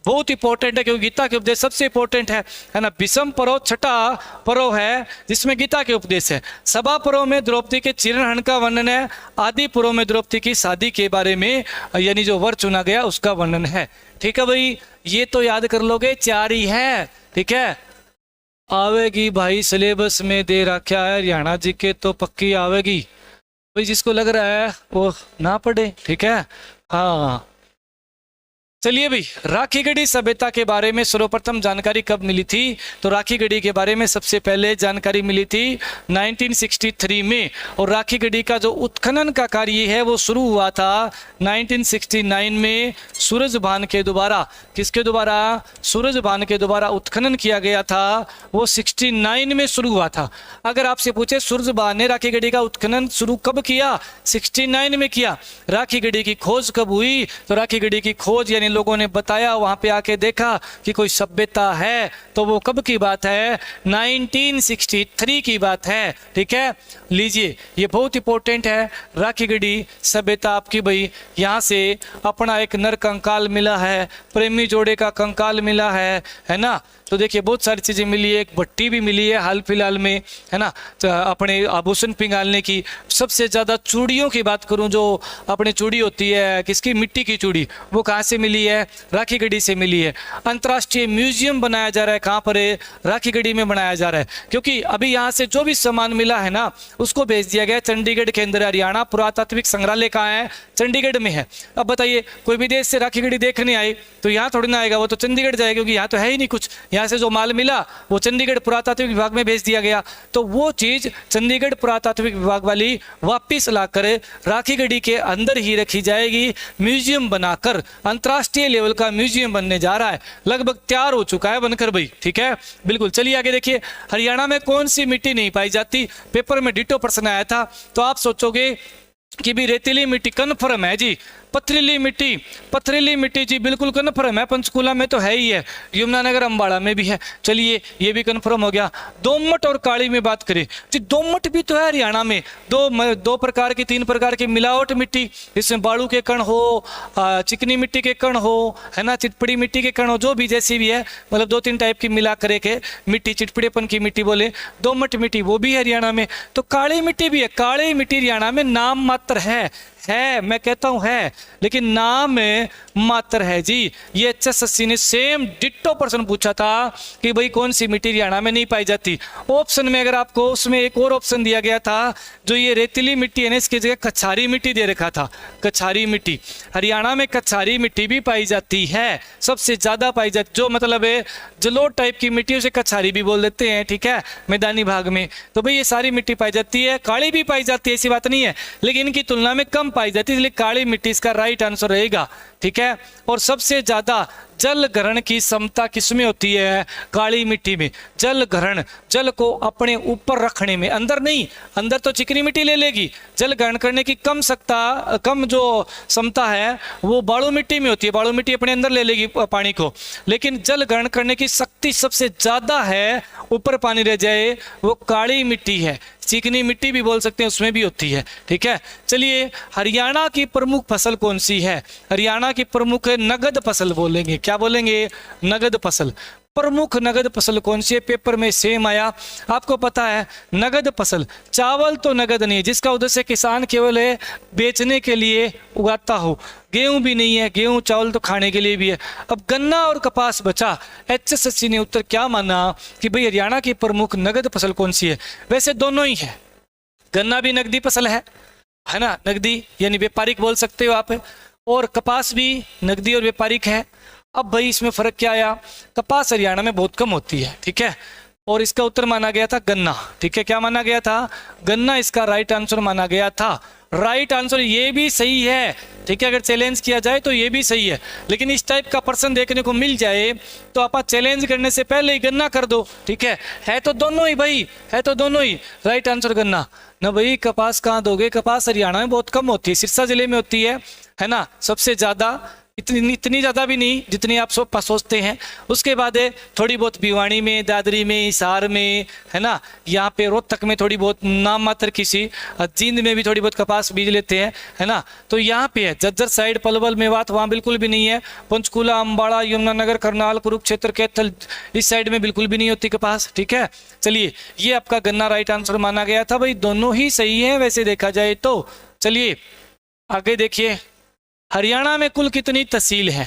बहुत इंपॉर्टेंट है क्योंकि गीता के उपदेश सबसे इंपॉर्टेंट है ना। विषम पर्व छठा पर्व है जिसमें गीता के उपदेश है। सभा पर्व में द्रौपदी के चीरहरण का वर्णन है। आदि पर्व में द्रौपदी की शादी के बारे में, यानी जो वर चुना गया उसका वर्णन है। ठीक है भाई, ये तो याद कर लोगे, 4 ही है। ठीक है, आवेगी भाई, सिलेबस में दे रखा है हरियाणा जी के, तो पक्की आवेगी भाई, जिसको लग रहा है वो ना पढ़े। ठीक है, हाँ चलिए भाई, राखीगढ़ी सभ्यता के बारे में सर्वप्रथम जानकारी कब मिली थी? तो राखीगढ़ी के बारे में सबसे पहले जानकारी मिली थी 1963 में, और राखीगढ़ी का जो उत्खनन का कार्य है वो शुरू हुआ था 1969 में सूरजभान के द्वारा। किसके द्वारा? सूरजभान के द्वारा उत्खनन किया गया था, वो 69 में शुरू हुआ था। अगर आपसे पूछे सूरजभान ने राखीगढ़ी का उत्खनन शुरू कब किया? 69 में किया। राखीगढ़ी की खोज कब हुई? तो राखीगढ़ी की खोज यानी लोगों ने बताया, वहां पे आके देखा कि कोई सभ्यता है, तो वो कब की बात है? 1963 की बात है। ठीक है, लीजिए ये बहुत इंपॉर्टेंट है। राखीगढ़ी सभ्यता आपकी भाई, यहाँ से अपना एक नर कंकाल मिला है, प्रेमी जोड़े का कंकाल मिला है ना। तो देखिए बहुत सारी चीज़ें मिली है, एक भट्टी भी मिली है हाल फिलहाल में, है ना, तो अपने आभूषण पिघालने की। सबसे ज़्यादा चूड़ियों की बात करूं, जो अपनी चूड़ी होती है, किसकी? मिट्टी की चूड़ी, वो कहाँ से मिली है? राखीगढ़ी से मिली है। अंतर्राष्ट्रीय म्यूजियम बनाया जा रहा है, कहाँ पर है? राखीगढ़ी में बनाया जा रहा है, क्योंकि अभी यहाँ से जो भी सामान मिला है ना, उसको भेज दिया गया चंडीगढ़ के अंदर। हरियाणा पुरातात्विक संग्रहालय कहाँ है? चंडीगढ़ में है। अब बताइए, कोई विदेश से राखीगढ़ी देखने आई तो यहाँ थोड़ी ना आएगा, वो तो चंडीगढ़ जाएगा, क्योंकि यहाँ तो है ही नहीं कुछ। यहाँ से जो माल मिला वो चंडीगढ़ पुरातात्विक विभाग में भेज दिया गया, तो वो चीज चंडीगढ़ पुरातात्विक विभाग वाली वापस लाकर राखीगढ़ी के अंदर ही रखी जाएगी, म्यूजियम बनाकर। अंतर्राष्ट्रीय लेवल का म्यूजियम बनने जा रहा है, लगभग तैयार हो चुका है बनकर भाई। ठीक है, बिल्कुल। चलिए आगे देखिए, हरियाणा में कौन सी मिट्टी नहीं पाई जाती? पेपर में डिटो प्रश्न आया था, तो आप सोचोगे कि भी रेतीली मिट्टी कन्फर्म है जी। पथरीली मिट्टी जी बिल्कुल कन्फर्म है, पंचकूला में तो है ही है, यमुनानगर अंबाड़ा में भी है। चलिए ये भी कन्फर्म हो गया। दोमट और काली में बात करें जी, दोमट भी तो है हरियाणा में। दो प्रकार की, 3 प्रकार की मिलावट मिट्टी, इसमें बालू के कण हो, चिकनी मिट्टी के कण हो, है ना, चिटपड़ी मिट्टी के कण हो, जो भी जैसी भी है, मतलब 2-3 टाइप की मिला करे के मिट्टी, चिटपड़ेपन की मिट्टी बोले, दोमट मिट्टी, वो भी है हरियाणा में। तो काली मिट्टी भी है। काली मिट्टी हरियाणा में नाम मात्र है, मैं कहता हूं है, लेकिन नाम मात्र है जी। ये HSSC ने सेम डिट्टो प्रश्न पूछा था कि भाई कौन सी मिट्टी हरियाणा में नहीं पाई जाती। ऑप्शन में अगर आपको उसमें एक और ऑप्शन दिया गया था, जो ये रेतीली मिट्टी है ना, इसकी जगह कछारी मिट्टी दे रखा था। कछारी मिट्टी, हरियाणा में कछारी मिट्टी भी पाई जाती है, सबसे ज्यादा पाई जाती, जो मतलब है जलोढ़ टाइप की मिट्टी, उसे कछारी भी बोल देते हैं। ठीक है, मैदानी भाग में। तो भाई ये सारी मिट्टी पाई जाती है, काली भी पाई जाती है, ऐसी बात नहीं है, लेकिन इनकी तुलना में कम पाई जाती है, इसलिए काली मिट्टी इसका राइट आंसर रहेगा। ठीक है, और सबसे ज्यादा जल ग्रहण की क्षमता किसमें होती है? काली मिट्टी में। जल ग्रहण, जल को अपने ऊपर रखने में, अंदर नहीं, अंदर तो चिकनी मिट्टी ले लेगी, जल ग्रहण करने की कम जो क्षमता है वो बालू मिट्टी में होती है। बालू मिट्टी अपने अंदर ले लेगी पानी को, लेकिन जल ग्रहण करने की शक्ति सबसे ज्यादा है, ऊपर पानी रह जाए, वो काली मिट्टी है। चिकनी मिट्टी भी बोल सकते हैं, उसमें भी होती है। ठीक है, चलिए हरियाणा की प्रमुख फसल कौन सी है? हरियाणा की प्रमुख नगद फसल बोलेंगे। क्या बोलेंगे? नगद फसल। प्रमुख नगद फसल कौन सी है? पेपर में सेम आया। आपको पता है नगद फसल, चावल तो नगद नहीं है, जिसका उद्देश्य किसान केवल है बेचने के लिए उगाता हो। गेहूं भी नहीं है, गेहूं चावल तो खाने के लिए भी है। अब गन्ना और कपास बचा। HSSC ने उत्तर क्या माना कि भाई हरियाणा की प्रमुख नगद फसल कौन सी है? वैसे दोनों ही है, गन्ना भी नगदी फसल है ना, नगदी यानी व्यापारिक बोल सकते हो आप, और कपास भी नगदी और व्यापारिक है। अब भाई इसमें फर्क क्या आया? कपास हरियाणा में बहुत कम होती है। ठीक है, और इसका उत्तर माना गया था गन्ना। ठीक है, क्या माना गया था? गन्ना इसका राइट आंसर माना गया था। राइट आंसर ये भी सही है। ठीक है, अगर चैलेंज किया जाए तो ये भी सही है, लेकिन इस टाइप का प्रश्न देखने को मिल जाए तो आप चैलेंज करने से पहले ही गन्ना कर दो। ठीक है तो दोनों ही भाई, है तो दोनों ही। राइट आंसर गन्ना ना भाई। कपास कहाँ दोगे? कपास हरियाणा में बहुत कम होती है, सिरसा जिले में होती है ना, सबसे ज्यादा। इतनी ज़्यादा भी नहीं जितनी आप सोचते हैं। उसके बाद थोड़ी बहुत भिवाड़ी में, दादरी में, हिसार में, है ना, यहाँ पे रोहतक में थोड़ी बहुत नाम मात्र किसी, जींद में भी थोड़ी बहुत कपास बीज लेते हैं, है ना। तो यहाँ पे है जज्जर साइड, पलवल, मेवात, वहाँ बिल्कुल भी नहीं है। पंचकूला, अम्बाड़ा, यमुनानगर, करनाल, कुरुक्षेत्र, कैथल, इस साइड में बिल्कुल भी नहीं होती कपास। ठीक है, चलिए ये आपका गन्ना राइट आंसर माना गया था भाई। दोनों ही सही है वैसे देखा जाए तो। चलिए आगे देखिए, हरियाणा में कुल कितनी तहसील है?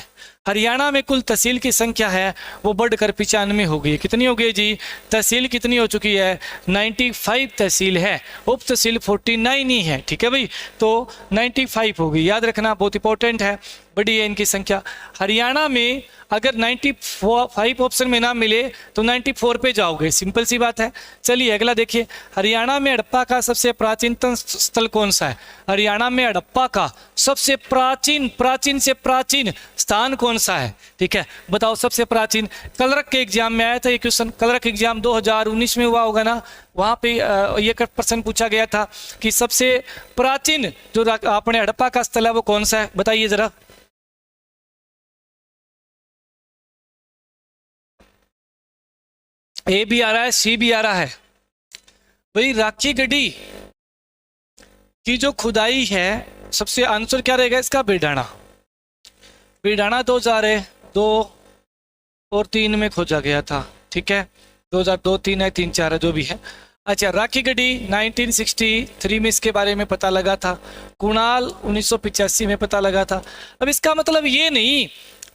हरियाणा में कुल तहसील की संख्या है वो बढ़कर 95 हो गई। कितनी हो गई जी? तहसील कितनी हो चुकी है? 95 तहसील है, उप तहसील 49 ही है। ठीक है भाई, तो 95 हो गई, याद रखना, बहुत इंपॉर्टेंट है। बड़ी है इनकी संख्या। हरियाणा में अगर 95 ऑप्शन में ना मिले तो 94 पे जाओगे, सिंपल सी बात है। चलिए अगला देखिए, हरियाणा में हड़प्पा का सबसे प्राचीनतम स्थल कौन सा है? हरियाणा में हड़प्पा का सबसे प्राचीन से प्राचीन स्थान कौन सा है? ठीक है, बताओ सबसे प्राचीन। कलरक के एग्जाम में आया था ये क्वेश्चन, कलरक एग्जाम 2019 में हुआ होगा ना, वहाँ पे ये प्रश्न पूछा गया था कि सबसे प्राचीन जो अपने हड़प्पा का स्थल है वो कौन सा है, बताइए जरा। ए भी आ रहा है, सी भी आ रहा है। भाई राखी गढ़ी की जो खुदाई है, सबसे आंसर क्या रहेगा इसका? बिडाना। बिडाना 2002 और 3 में खोजा गया था। ठीक है, 2002, 3 है, 3, 4 है, जो भी है। अच्छा, राखी गढ़ी 1963 में इसके बारे में पता लगा था। कुणाल 1985 में पता लगा था। अब इसका मतलब ये नहीं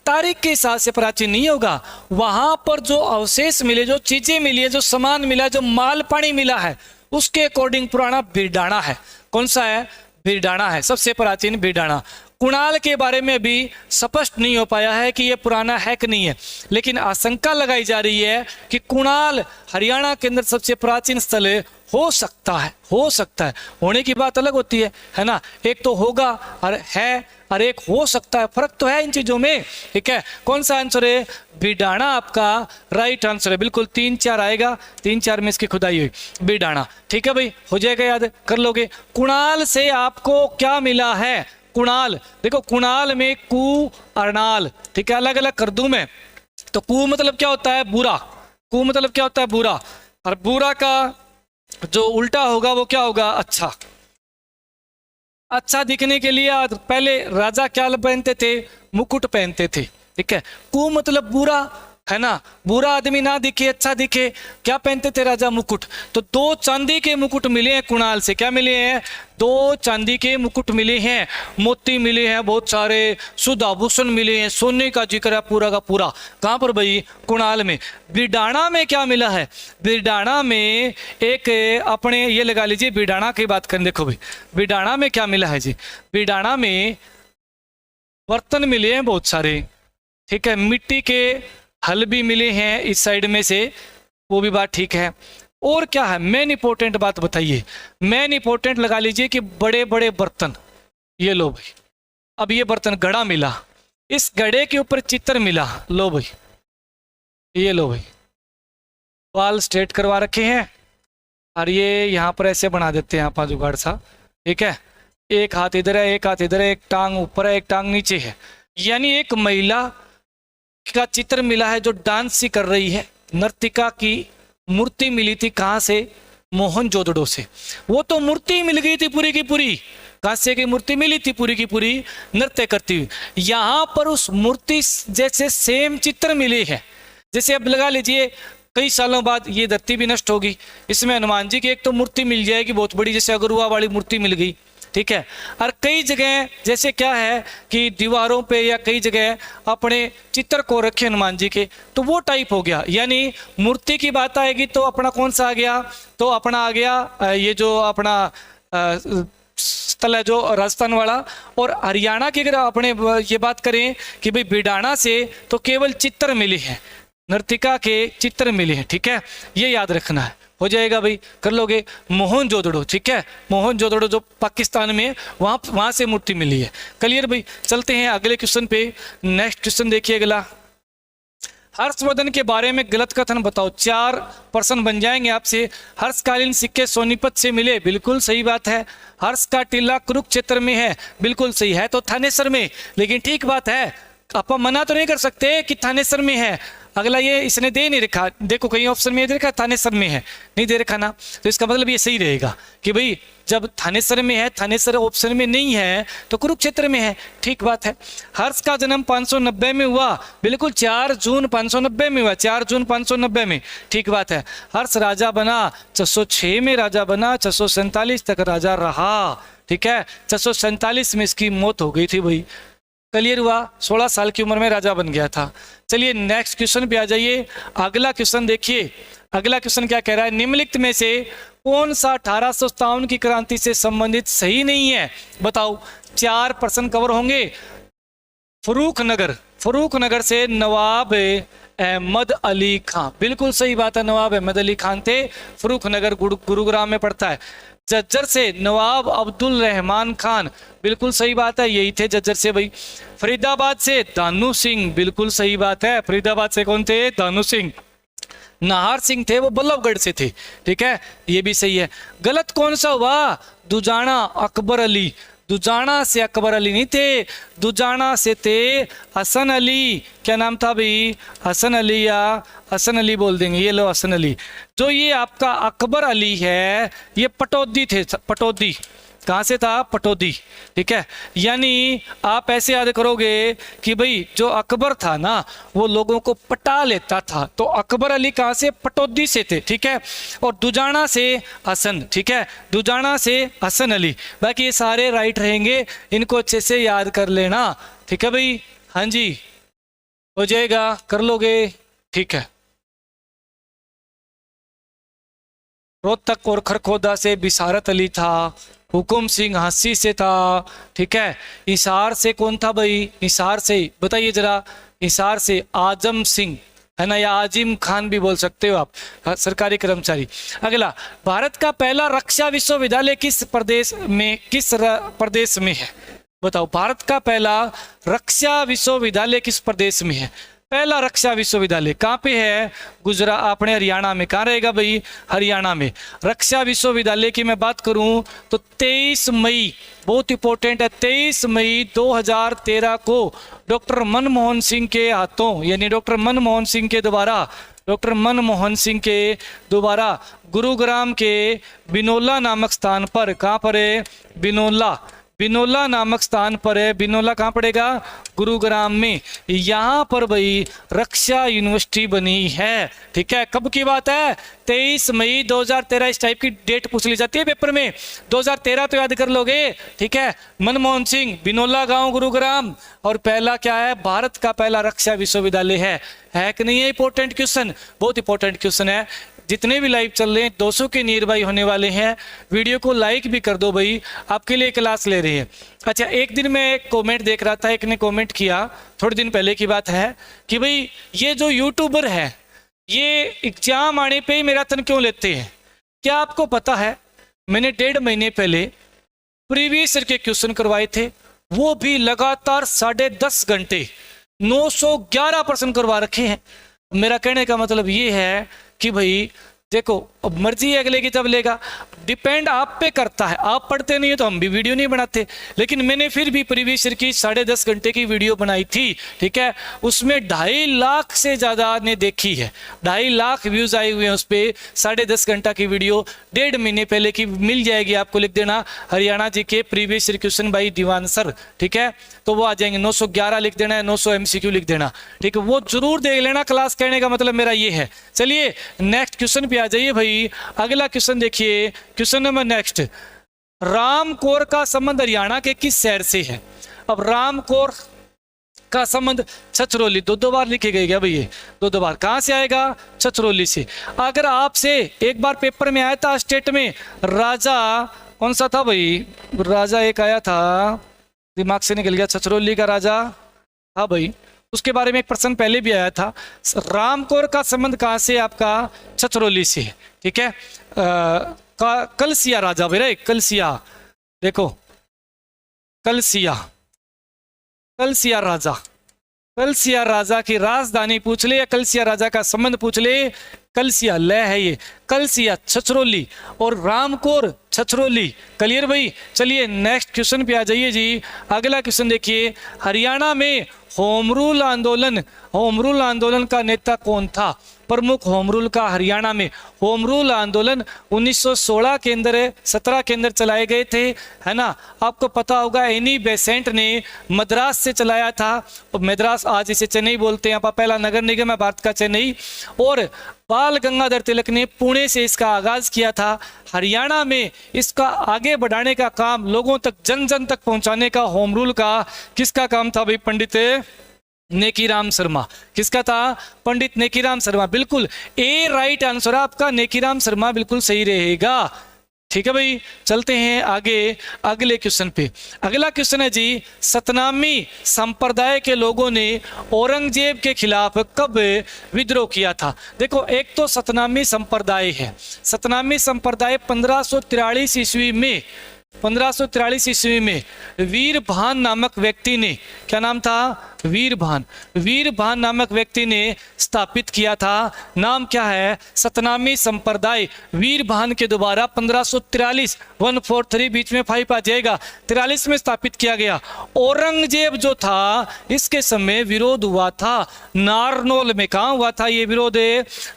तारीख के हिसाब से प्राचीन नहीं होगा, वहां पर जो अवशेष मिले, जो चीजें मिली है, जो सामान मिला, जो माल पानी मिला है, उसके अकॉर्डिंग पुराना बिरडाना है। कौन सा है? बिरडाना है, सबसे प्राचीन बिरडाना। कुणाल के बारे में भी स्पष्ट नहीं हो पाया है कि यह पुराना है कि नहीं है, लेकिन आशंका लगाई जा रही है कि कुणाल हरियाणा के अंदर सबसे प्राचीन स्थल हो सकता है। हो सकता है, होने की बात अलग होती है ना। एक तो होगा और है, और एक हो सकता है, फर्क तो है इन चीजों में। ठीक है, कौन सा आंसर है? बिडाना आपका राइट आंसर है, बिल्कुल। 3, 4 आएगा, 3, 4 में इसकी खुदाई हुई, बिडाना। ठीक है भाई, हो जाएगा, याद कर लोगे। कुणाल से आपको क्या मिला है? कुणाल, देखो कुणाल में कु अर्नाल, ठीक है, अलग अलग कर दूं मैं। तो कु मतलब क्या होता है? बुरा। कु मतलब क्या होता है? बुरा। और बुरा का जो उल्टा होगा वो क्या होगा? अच्छा। अच्छा दिखने के लिए पहले राजा क्या पहनते थे? मुकुट पहनते थे। ठीक है, कु मतलब बुरा, है ना। बुरा आदमी ना दिखे, अच्छा दिखे, क्या पहनते थे राजा? मुकुट। तो 2 चांदी के मुकुट मिले हैं कुणाल से। क्या मिले हैं? 2 चांदी के मुकुट मिले हैं, मोती मिले हैं बहुत सारे, शुद्ध आभूषण मिले हैं, सोने का जिक्र है पूरा का पूरा। कहाँ पर भाई? कुणाल में। बिरडाना में क्या मिला है? बिरडाना में एक अपने ये लगा लीजिए, बिरडाना की बात करें, देखो भाई बिरडाना में क्या मिला है जी? बिरडाना में बर्तन मिले हैं बहुत सारे। ठीक है, मिट्टी के हल भी मिले हैं इस साइड में से, वो भी बात ठीक है। और क्या है? मेन इंपॉर्टेंट बात बताइए, मेन इंपॉर्टेंट लगा लीजिए कि बड़े बड़े बर्तन। ये लो भाई, अब ये बर्तन घड़ा मिला, इस घड़े के ऊपर चित्र मिला। लो भाई, ये लो भाई, बाल स्ट्रेट करवा रखे हैं, और ये यहाँ पर ऐसे बना देते हैं आप जुगाड़ सा। ठीक है, एक हाथ इधर है, एक हाथ इधर है, एक टांग ऊपर है, एक टांग नीचे है, यानी एक महिला का चित्र मिला है जो डांस सी कर रही है। नर्तिका की मूर्ति मिली थी, कहाँ से? मोहनजोदड़ो से। वो तो मूर्ति मिल गई थी पूरी की पूरी, कांसे की मूर्ति मिली थी पूरी की पूरी नृत्य करती हुई। यहाँ पर उस मूर्ति जैसे सेम चित्र मिले हैं। जैसे अब लगा लीजिए कई सालों बाद ये धरती भी नष्ट होगी, इसमें हनुमान जी की एक तो मूर्ति मिल जाएगी बहुत बड़ी, जैसे अगरुआ वाली मूर्ति मिल गई। ठीक है, और कई जगह जैसे क्या है कि दीवारों पे या कई जगह अपने चित्र को रखे हनुमान जी के, तो वो टाइप हो गया। यानी मूर्ति की बात आएगी तो अपना कौन सा आ गया? तो अपना आ गया ये जो अपना स्थल है जो राजस्थान वाला। और हरियाणा की अगर अपने ये बात करें कि भाई बिडाना से तो केवल चित्र मिले हैं, नर्तिका के चित्र मिले हैं। ठीक है, ये याद रखना है, हो जाएगा भाई, कर लोगे। मोहनजोदड़ो, ठीक है, मोहनजोदड़ो जो पाकिस्तान में, वहां से मूर्ति मिली है। क्लियर भाई, चलते हैं अगले क्वेश्चन पे। नेक्स्ट क्वेश्चन देखिए अगला, हर्षवर्धन के बारे में गलत कथन बताओ। 4 प्रश्न बन जाएंगे आपसे। हर्षकालीन सिक्के सोनीपत से मिले, बिल्कुल सही बात है। हर्ष का टीला कुरुक्षेत्र में है, बिल्कुल सही है, तो थानेसर में, लेकिन ठीक बात है, आप मना तो नहीं कर सकते कि थानेसर में है। अगला ये इसने दे नहीं रखा, देखो कहीं ऑप्शन में दे रखा थानेसर में है, नहीं दे रखा ना, तो इसका मतलब ये सही रहेगा कि भाई जब थानेसर में है, थानेसर ऑप्शन में नहीं है तो कुरुक्षेत्र में है। ठीक बात है। हर्ष का जन्म 590 में हुआ, बिल्कुल 4 जून 590 में हुआ, 4 जून 590 में। ठीक बात है। हर्ष राजा बना 606 में, राजा बना 647 तक राजा रहा। ठीक है, 647 में इसकी मौत हो गई थी भाई। क्लियर हुआ, 16 साल की उम्र में राजा बन गया था। चलिए नेक्स्ट क्वेश्चन पे आ जाइए। अगला क्वेश्चन देखिए, अगला क्वेश्चन क्या कह रहा है? निम्नलिखित में से कौन सा 1857 की क्रांति से संबंधित सही नहीं है? बताओ, 4 प्रश्न कवर होंगे। फरूख नगर से नवाब अहमद अली खां, बिल्कुल सही बात है, नवाब अहमद अली खान थे, फरूख नगर गुरुग्राम में पड़ता है। जज्जर से नवाब अब्दुल रहमान खान, बिल्कुल सही बात है, यही थे जज्जर से भाई। फरीदाबाद से दानू सिंह, बिल्कुल सही बात है, फरीदाबाद से कौन थे? दानू सिंह। नाहर सिंह थे, वो बल्लभगढ़ से थे, ठीक है, ये भी सही है। गलत कौन सा हुआ? दुजाना अकबर अली, दुजाना से अकबर अली नहीं थे, दुजाना से थे हसन अली। क्या नाम था भाई? हसन अली, या हसन अली बोल देंगे, ये लो हसन अली। जो ये आपका अकबर अली है, ये पटौदी थे, पटौदी। कहाँ से था? पटौदी, ठीक है। यानी आप ऐसे याद करोगे कि भाई जो अकबर था ना, वो लोगों को पटा लेता था, तो अकबर अली कहाँ से? पटौदी से थे, ठीक है। और दुजाना से हसन, ठीक है, दुजाना से हसन अली। बाकी ये सारे राइट रहेंगे, इनको अच्छे से याद कर लेना, ठीक है भाई। हाँ जी, हो जाएगा, कर लोगे, ठीक है। रोहतक और खरखोदा से बिसारत अली था, हुकुम सिंह हंसी से था, ठीक है। हिसार से कौन था भाई? हिसार से बताइए जरा, हिसार से आजम सिंह, है ना, या आजिम खान भी बोल सकते हो आप, सरकारी कर्मचारी। अगला, भारत का पहला रक्षा विश्वविद्यालय किस प्रदेश में है? बताओ, भारत का पहला रक्षा विश्वविद्यालय किस प्रदेश में है? पहला रक्षा विश्वविद्यालय कहाँ पे है? गुजरात, अपने हरियाणा में। कहाँ रहेगा भाई? हरियाणा में। रक्षा विश्वविद्यालय की मैं बात करूं तो 23 मई, बहुत इंपॉर्टेंट है, 23 मई 2013 को डॉक्टर मनमोहन सिंह के हाथों, यानी डॉक्टर मनमोहन सिंह के द्वारा गुरुग्राम के बिनोला नामक स्थान पर, कहाँ पर है? बिनोला नामक स्थान पर है। बिनोला कहाँ पड़ेगा? गुरुग्राम में। यहाँ पर भाई रक्षा यूनिवर्सिटी बनी है, ठीक है। कब की बात है? 23 मई 2013। इस टाइप की डेट पूछ ली जाती है पेपर में, 2013 तो याद कर लोगे, ठीक है। मनमोहन सिंह, बिनोला गांव, गुरुग्राम। और पहला क्या है? भारत का पहला रक्षा विश्वविद्यालय है कि नहीं? है इंपॉर्टेंट क्वेश्चन, बहुत इंपॉर्टेंट क्वेश्चन है। जितने भी लाइव चल रहे हैं 200 के नियर बाई होने वाले हैं, वीडियो को लाइक भी कर दो भाई, आपके लिए क्लास ले रही है। अच्छा, एक दिन मैं एक कमेंट देख रहा था, एक ने कमेंट किया, थोड़े दिन पहले की बात है, कि भाई ये जो यूट्यूबर है, ये एग्जाम आने पे ही मैराथन क्यों लेते हैं? क्या आपको पता है, मैंने 1.5 महीने पहले प्रीवियस ईयर के क्वेश्चन करवाए थे, वो भी लगातार 10.5 घंटे 911 प्रश्न करवा रखे हैं। मेरा कहने का मतलब ये है कि भाई देखो, अब मर्जी है अगले की तब लेगा, डिपेंड आप पे करता है। आप पढ़ते नहीं है तो हम भी वीडियो नहीं बनाते, लेकिन मैंने फिर भी प्रीवियस ईयर की 10.5 घंटे की वीडियो बनाई थी, ठीक है। उसमें 2.5 लाख से ज़्यादा ने देखी है, 2.5 लाख व्यूज़ आए हुए हैं उस पर। 10.5 घंटा की वीडियो 1.5 महीने पहले की मिल जाएगी आपको, लिख देना Haryana G K previous year question by Diwan sir, ठीक है। तो वो आ जाएंगे, 911 लिख देना है, 900 MCQ लिख देना, ठीक है। वो जरूर देख लेना, क्लास कहने का मतलब मेरा ये है। चलिए नेक्स्ट क्वेश्चन पे आ जाइए भाई। अगला क्वेश्चन देखिए, क्वेश्चन नंबर नेक्स्ट, रामकोर का संबंध हरियाणा के किस शहर से है? अब रामकोर का संबंध छछरौली, दो बार लिखे गए क्या भैया? दो बार। कहां से आएगा? छछरौली से। अगर आपसे एक बार पेपर में आया था स्टेट में, राजा कौन सा था भाई? राजा एक आया था, दिमाग से निकल गया, छछरौली का राजा, हाँ भाई, उसके बारे में एक प्रश्न पहले भी आया था। रामकोर का संबंध कहाँ से? आपका छछरौली से, ठीक है। कलसिया राजा भाई, कलसिया, देखो कलसिया राजा की राजधानी पूछ ले या कलसिया राजा का संबंध पूछ ले, कलसिया लय है ये, कलसिया छछरौली और रामकोर छछरौली। क्लियर भाई? चलिए नेक्स्ट क्वेश्चन पे आ जाइए जी। अगला क्वेश्चन देखिए, हरियाणा में होम रूल आंदोलन का नेता कौन था? प्रमुख होम रूल का हरियाणा में होम रूल आंदोलन 1916 के अंदर 17 के अंदर चलाए गए थे, है ना। आपको पता होगा एनी बेसेंट ने मद्रास से चलाया था, मद्रास आज इसे चेन्नई बोलते हैं, पहला नगर निगम है भारत का चेन्नई। और बाल गंगाधर तिलक ने पुणे से इसका आगाज किया था। हरियाणा में इसका आगे बढ़ाने का काम, लोगों तक जन जन तक पहुंचाने का होम रूल का किसका काम था भाई? पंडित नेकीराम शर्मा। किसका था? पंडित नेकीराम शर्मा। बिल्कुल ए राइट आंसर आपका, नेकीराम शर्मा बिल्कुल सही रहेगा। ठीक है भाई, चलते हैं आगे अगले क्वेश्चन पे। अगला क्वेश्चन है जी, सतनामी संप्रदाय के लोगों ने औरंगजेब के खिलाफ कब विद्रोह किया था? देखो, एक तो सतनामी संप्रदाय है। सतनामी संप्रदाय 1543 ईस्वी में 1543 ईस्वी में वीरभान नामक व्यक्ति ने, क्या नाम था? वीरभान नामक व्यक्ति ने स्थापित किया था। नाम क्या है? सतनामी संप्रदाय। वीरभान के द्वारा 1543 143 बीच में 5 आ जाएगा, 43 में स्थापित किया गया। औरंगजेब जो था इसके समय विरोध हुआ था नारनौल में। कहाँ हुआ था ये विरोध?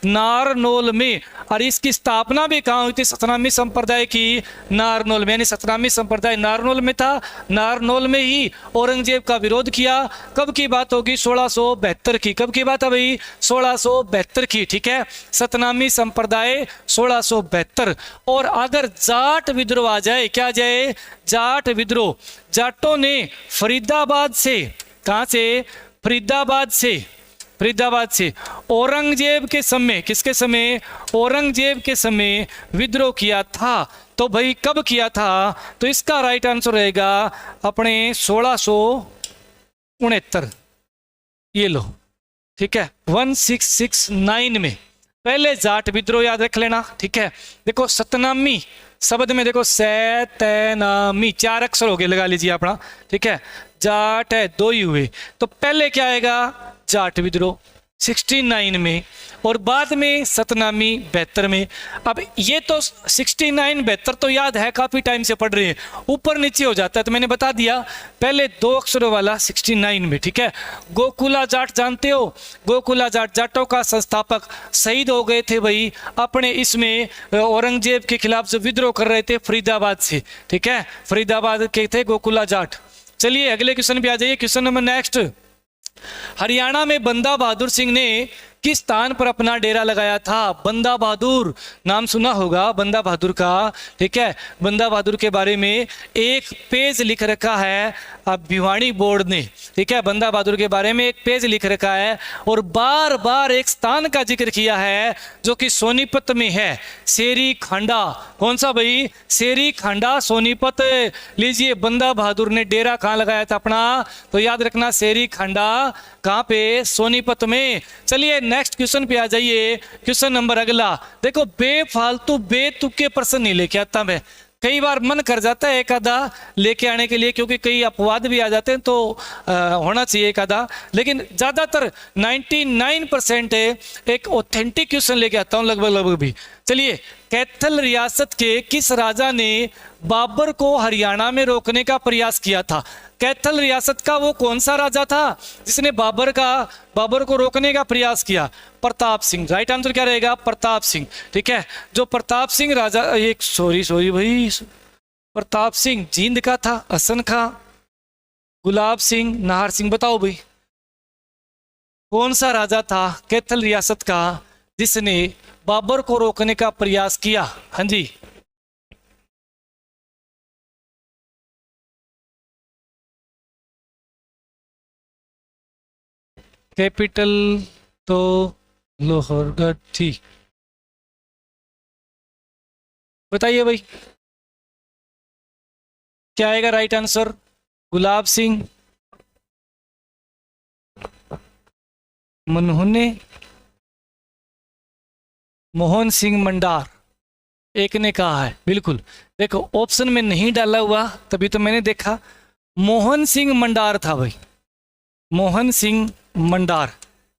नारनौल में। और इसकी स्थापना भी कहाँ हुई थी सतनामी संप्रदाय की? नारनौल में। यानी सतनामी संप्रदाय नारनौल में था, नारनौल में ही औरंगजेब का विरोध किया। कब की बात होगी? 1672 की। कब की बात है भाई? 1672 की। ठीक है, सतनामी संप्रदाय 1672। और अगर जाट विद्रोह आ जाए, क्या आ जाए? जाट विद्रोह। जाटों ने फरीदाबाद से, कहां से? फरीदाबाद से औरंगजेब के समय, किसके समय? औरंगजेब के समय विद्रोह किया था। तो भाई कब किया था? तो इसका राइट आंसर रहेगा अपने 1669। ये लो, ठीक है, 1669 में पहले जाट विद्रोह याद रख लेना। ठीक है, देखो सतनामी शब्द में देखो सैतनामी 4 अक्षर हो गए, लगा लीजिए अपना। ठीक है, जाट है 2 ही हुए, तो पहले क्या आएगा? जाट विद्रोह 69 में, और बाद में सतनामी 72 में। अब ये तो 69 72 तो याद है, काफी टाइम से पढ़ रहे हैं, ऊपर नीचे हो जाता है तो मैंने बता दिया। पहले 2 अक्षरों वाला 69 में। ठीक है, गोकुला जाट जानते हो? गोकुला जाट जाटों का संस्थापक शहीद हो गए थे भाई अपने इसमें औरंगजेब के खिलाफ जो विद्रोह कर रहे थे फरीदाबाद से। ठीक है, फरीदाबाद के थे गोकुला जाट। चलिए अगले क्वेश्चन पे आ जाइए। क्वेश्चन नंबर नेक्स्ट, हरियाणा में बंदा बहादुर सिंह ने किस स्थान पर अपना डेरा लगाया था? बंदा बहादुर नाम सुना होगा बंदा बहादुर का। ठीक है, बंदा बहादुर के बारे में एक पेज लिख रखा है भिवानी बोर्ड ने। ठीक है, बंदा बहादुर के बारे में एक पेज लिख रखा है, और बार बार एक स्थान का जिक्र किया है जो कि सोनीपत में है, सेरी खांडा। कौन सा भाई? सेरी खांडा, सोनीपत। लीजिए, बंदा बहादुर ने डेरा कहाँ लगाया था अपना? तो याद रखना सेरी खांडा, कहाँ पे? सोनीपत में। चलिए नेक्स्ट क्वेश्चन पे आ जाइए। क्वेश्चन नंबर अगला, देखो बेफालतू बेतुके प्रश्न नहीं लेके आता मैं, कई बार मन कर जाता है एक आधा लेके आने के लिए, क्योंकि कई अपवाद भी आ जाते हैं तो होना चाहिए एक आधा, लेकिन ज़्यादातर 99% एक ऑथेंटिक क्वेश्चन लेके आता हूँ लगभग भी। चलिए, कैथल रियासत के किस राजा ने बाबर को हरियाणा में रोकने का प्रयास किया था? कैथल रियासत का वो कौन सा राजा था जिसने बाबर को रोकने का प्रयास किया? प्रताप सिंह। राइट आंसर क्या रहेगा? प्रताप सिंह। ठीक है, जो प्रताप सिंह राजा, एक सॉरी भाई, प्रताप सिंह जींद का था, हसन खां, गुलाब सिंह, नाहर सिंह। बताओ भाई कौन सा राजा था कैथल रियासत का जिसने बाबर को रोकने का प्रयास किया? हाँ जी, कैपिटल तो लोहरगढ़ थी। बताइए भाई क्या आएगा राइट आंसर? गुलाब सिंह, मोहन सिंह मंडार, एक ने कहा है। बिल्कुल, देखो ऑप्शन में नहीं डाला हुआ तभी तो मैंने देखा। मोहन सिंह मंडार था भाई, मोहन सिंह मंडार।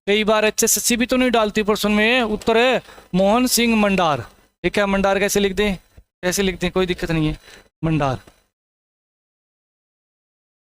कई बार HSSC भी तो नहीं डालती प्रश्न में, उत्तर है मोहन सिंह मंडार। ठीक है, मंडार कैसे लिख दें? कैसे लिख दें, कोई दिक्कत नहीं है, मंडार।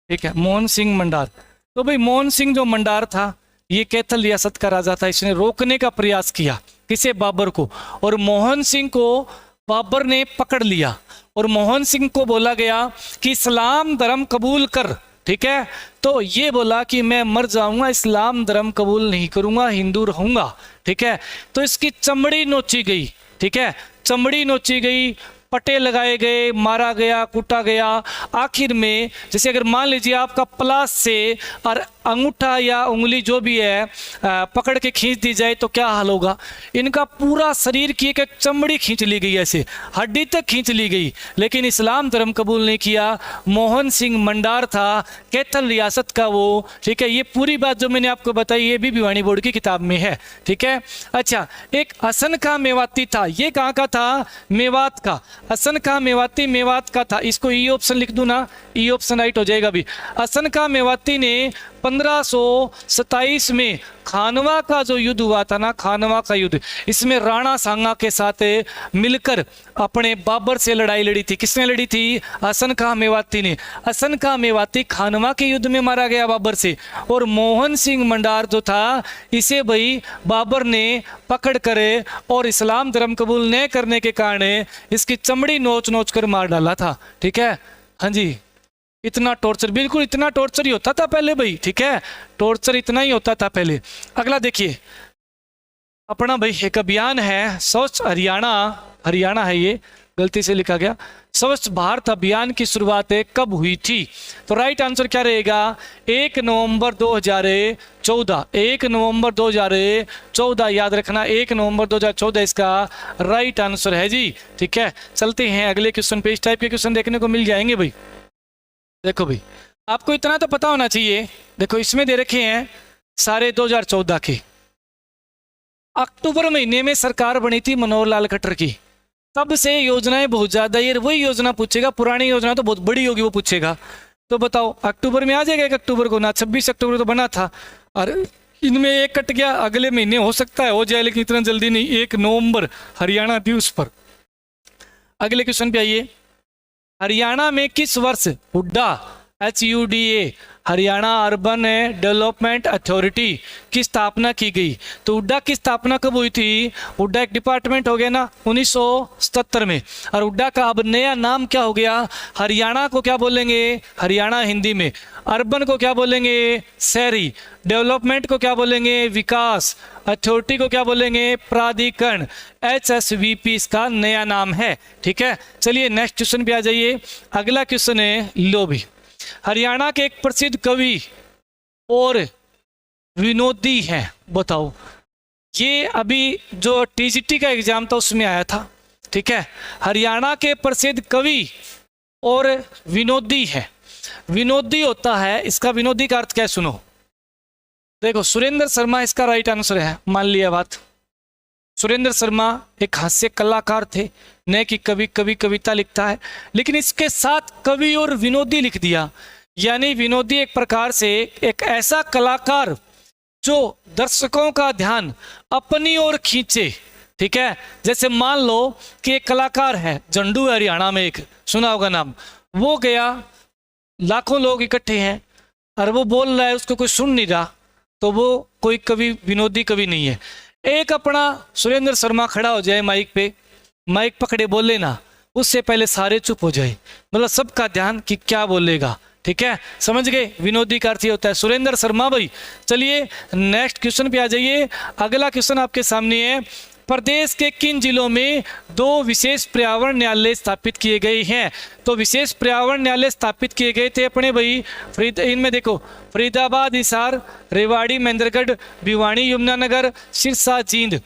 ठीक है, मोहन सिंह मंडार। तो भाई मोहन सिंह जो मंडार था ये कैथल रियासत का राजा था, इसने रोकने का प्रयास किया, किसे? बाबर को। और मोहन सिंह को बाबर ने पकड़ लिया और मोहन सिंह को बोला गया कि इस्लाम धर्म कबूल कर। ठीक है, तो ये बोला कि मैं मर जाऊंगा, इस्लाम धर्म कबूल नहीं करूंगा, हिंदू रहूंगा। ठीक है, तो इसकी चमड़ी नोची गई। ठीक है, चमड़ी नोची गई, पटे लगाए गए, मारा गया, कूटा गया। आखिर में जैसे अगर मान लीजिए आपका प्लास से और अंगूठा या उंगली जो भी है पकड़ के खींच दी जाए तो क्या हाल होगा। इनका पूरा शरीर की एक एक चमड़ी खींच ली गई, ऐसे हड्डी तक खींच ली गई, लेकिन इस्लाम धर्म कबूल नहीं किया। मोहन सिंह मंडार था कैथल रियासत का वो, ठीक है। ये पूरी बात जो मैंने आपको बताई ये भी भिवानी बोर्ड की किताब में है, ठीक है। अच्छा, एक हसन खां मेवाती था, ये कहाँ का था, मेवात का। हसन खां मेवाती मेवात का था, इसको ई ऑप्शन लिख दूं ना, ई ऑप्शन राइट हो जाएगा भी। हसन खां मेवाती ने 1527 में खानवा का जो युद्ध हुआ था ना, खानवा का युद्ध, इसमें राणा सांगा के साथ मिलकर अपने बाबर से लड़ाई लड़ी थी। किसने लड़ी थी, हसन खां मेवाती ने। हसन खां मेवाती खानवा के युद्ध में मारा गया बाबर से, और मोहन सिंह मंडार जो था इसे भाई बाबर ने पकड़ कर और इस्लाम धर्म कबूल न करने के कारण इसकी चमड़ी नोच नोच कर मार डाला था, ठीक है। हाँ जी, इतना टॉर्चर, बिल्कुल इतना टॉर्चर ही होता था पहले भाई, ठीक है, टॉर्चर इतना ही होता था पहले। अगला देखिए अपना भाई एक अभियान है स्वच्छ हरियाणा, हरियाणा है ये, गलती से लिखा गया। स्वच्छ भारत अभियान की शुरुआत कब हुई थी, तो राइट आंसर क्या रहेगा, 1 नवंबर 2014। 1 नवंबर 2014 याद रखना, 1 नवंबर 2014 इसका राइट आंसर है जी, ठीक है। चलते हैं अगले क्वेश्चन पे, इस टाइप के क्वेश्चन देखने को मिल जाएंगे भाई। देखो भाई आपको इतना तो पता होना चाहिए, देखो इसमें दे रखे हैं सारे 2014 के। अक्टूबर महीने में सरकार बनी थी मनोहर लाल खट्टर की, तब से योजनाएं बहुत ज्यादा, ये वही योजना पूछेगा, पुरानी योजना तो बहुत बड़ी होगी वो पूछेगा। तो बताओ अक्टूबर में आ जाएगा 1 अक्टूबर को ना, 26 अक्टूबर तो बना था, और इनमें एक कट गया, अगले महीने हो सकता है हो जाए, लेकिन इतना जल्दी नहीं। 1 नवंबर हरियाणा दिवस पर। अगले क्वेश्चन पे आइए, हरियाणा में किस वर्ष Hooda HUDA Haryana urban development authority की स्थापना की गई। तो हुड्डा की स्थापना कब हुई थी, हुड्डा एक डिपार्टमेंट हो गया ना 1977 में, और हुड्डा का अब नया नाम क्या हो गया, हरियाणा को क्या बोलेंगे, हरियाणा हिंदी में, अर्बन को क्या बोलेंगे, शहरी, डेवलपमेंट को क्या बोलेंगे, विकास, अथॉरिटी को क्या बोलेंगे, प्राधिकरण, HSVP इसका नया नाम है, ठीक है। चलिए नेक्स्ट क्वेश्चन पे आ जाइए। अगला क्वेश्चन है, लो भी, हरियाणा के एक प्रसिद्ध कवि और विनोदी हैं, बताओ। ये अभी जो TGT का एग्जाम था उसमें आया था, ठीक है। हरियाणा के प्रसिद्ध कवि और विनोदी है, विनोदी होता है, इसका विनोदी का अर्थ क्या है सुनो। देखो सुरेंद्र शर्मा इसका राइट आंसर है, मान लिया बात। सुरेंद्र शर्मा एक हास्य कलाकार थे, न कि कवि, कवि कविता लिखता है, लेकिन इसके साथ कवि और विनोदी लिख दिया। यानी विनोदी एक प्रकार से एक ऐसा कलाकार जो दर्शकों का ध्यान अपनी ओर खींचे, ठीक है। जैसे मान लो कि एक कलाकार है, झंडू है हरियाणा में, एक सुना होगा नाम, वो गया, लाखों लोग इकट्ठे हैं और वो बोल रहा है, उसको कोई सुन नहीं रहा, तो वो कोई कवि, विनोदी कवि नहीं है। एक अपना सुरेंद्र शर्मा खड़ा हो जाए माइक पे, माइक पकड़े बोले ना, उससे पहले सारे चुप हो जाए, मतलब सबका ध्यान कि क्या बोलेगा, ठीक है, समझ गए। विनोदी का अर्थ होता है सुरेंद्र शर्मा भाई। चलिए नेक्स्ट क्वेश्चन पे आ जाइए। अगला क्वेश्चन आपके सामने है, प्रदेश के किन जिलों में 2 विशेष पर्यावरण न्यायालय स्थापित किए गए हैं। तो विशेष पर्यावरण न्यायालय स्थापित किए गए थे अपने भाई इनमें देखो, फरीदाबाद, हिसार, रेवाड़ी, महेंद्रगढ़, भिवानी, यमुनानगर, सिरसा, जींद।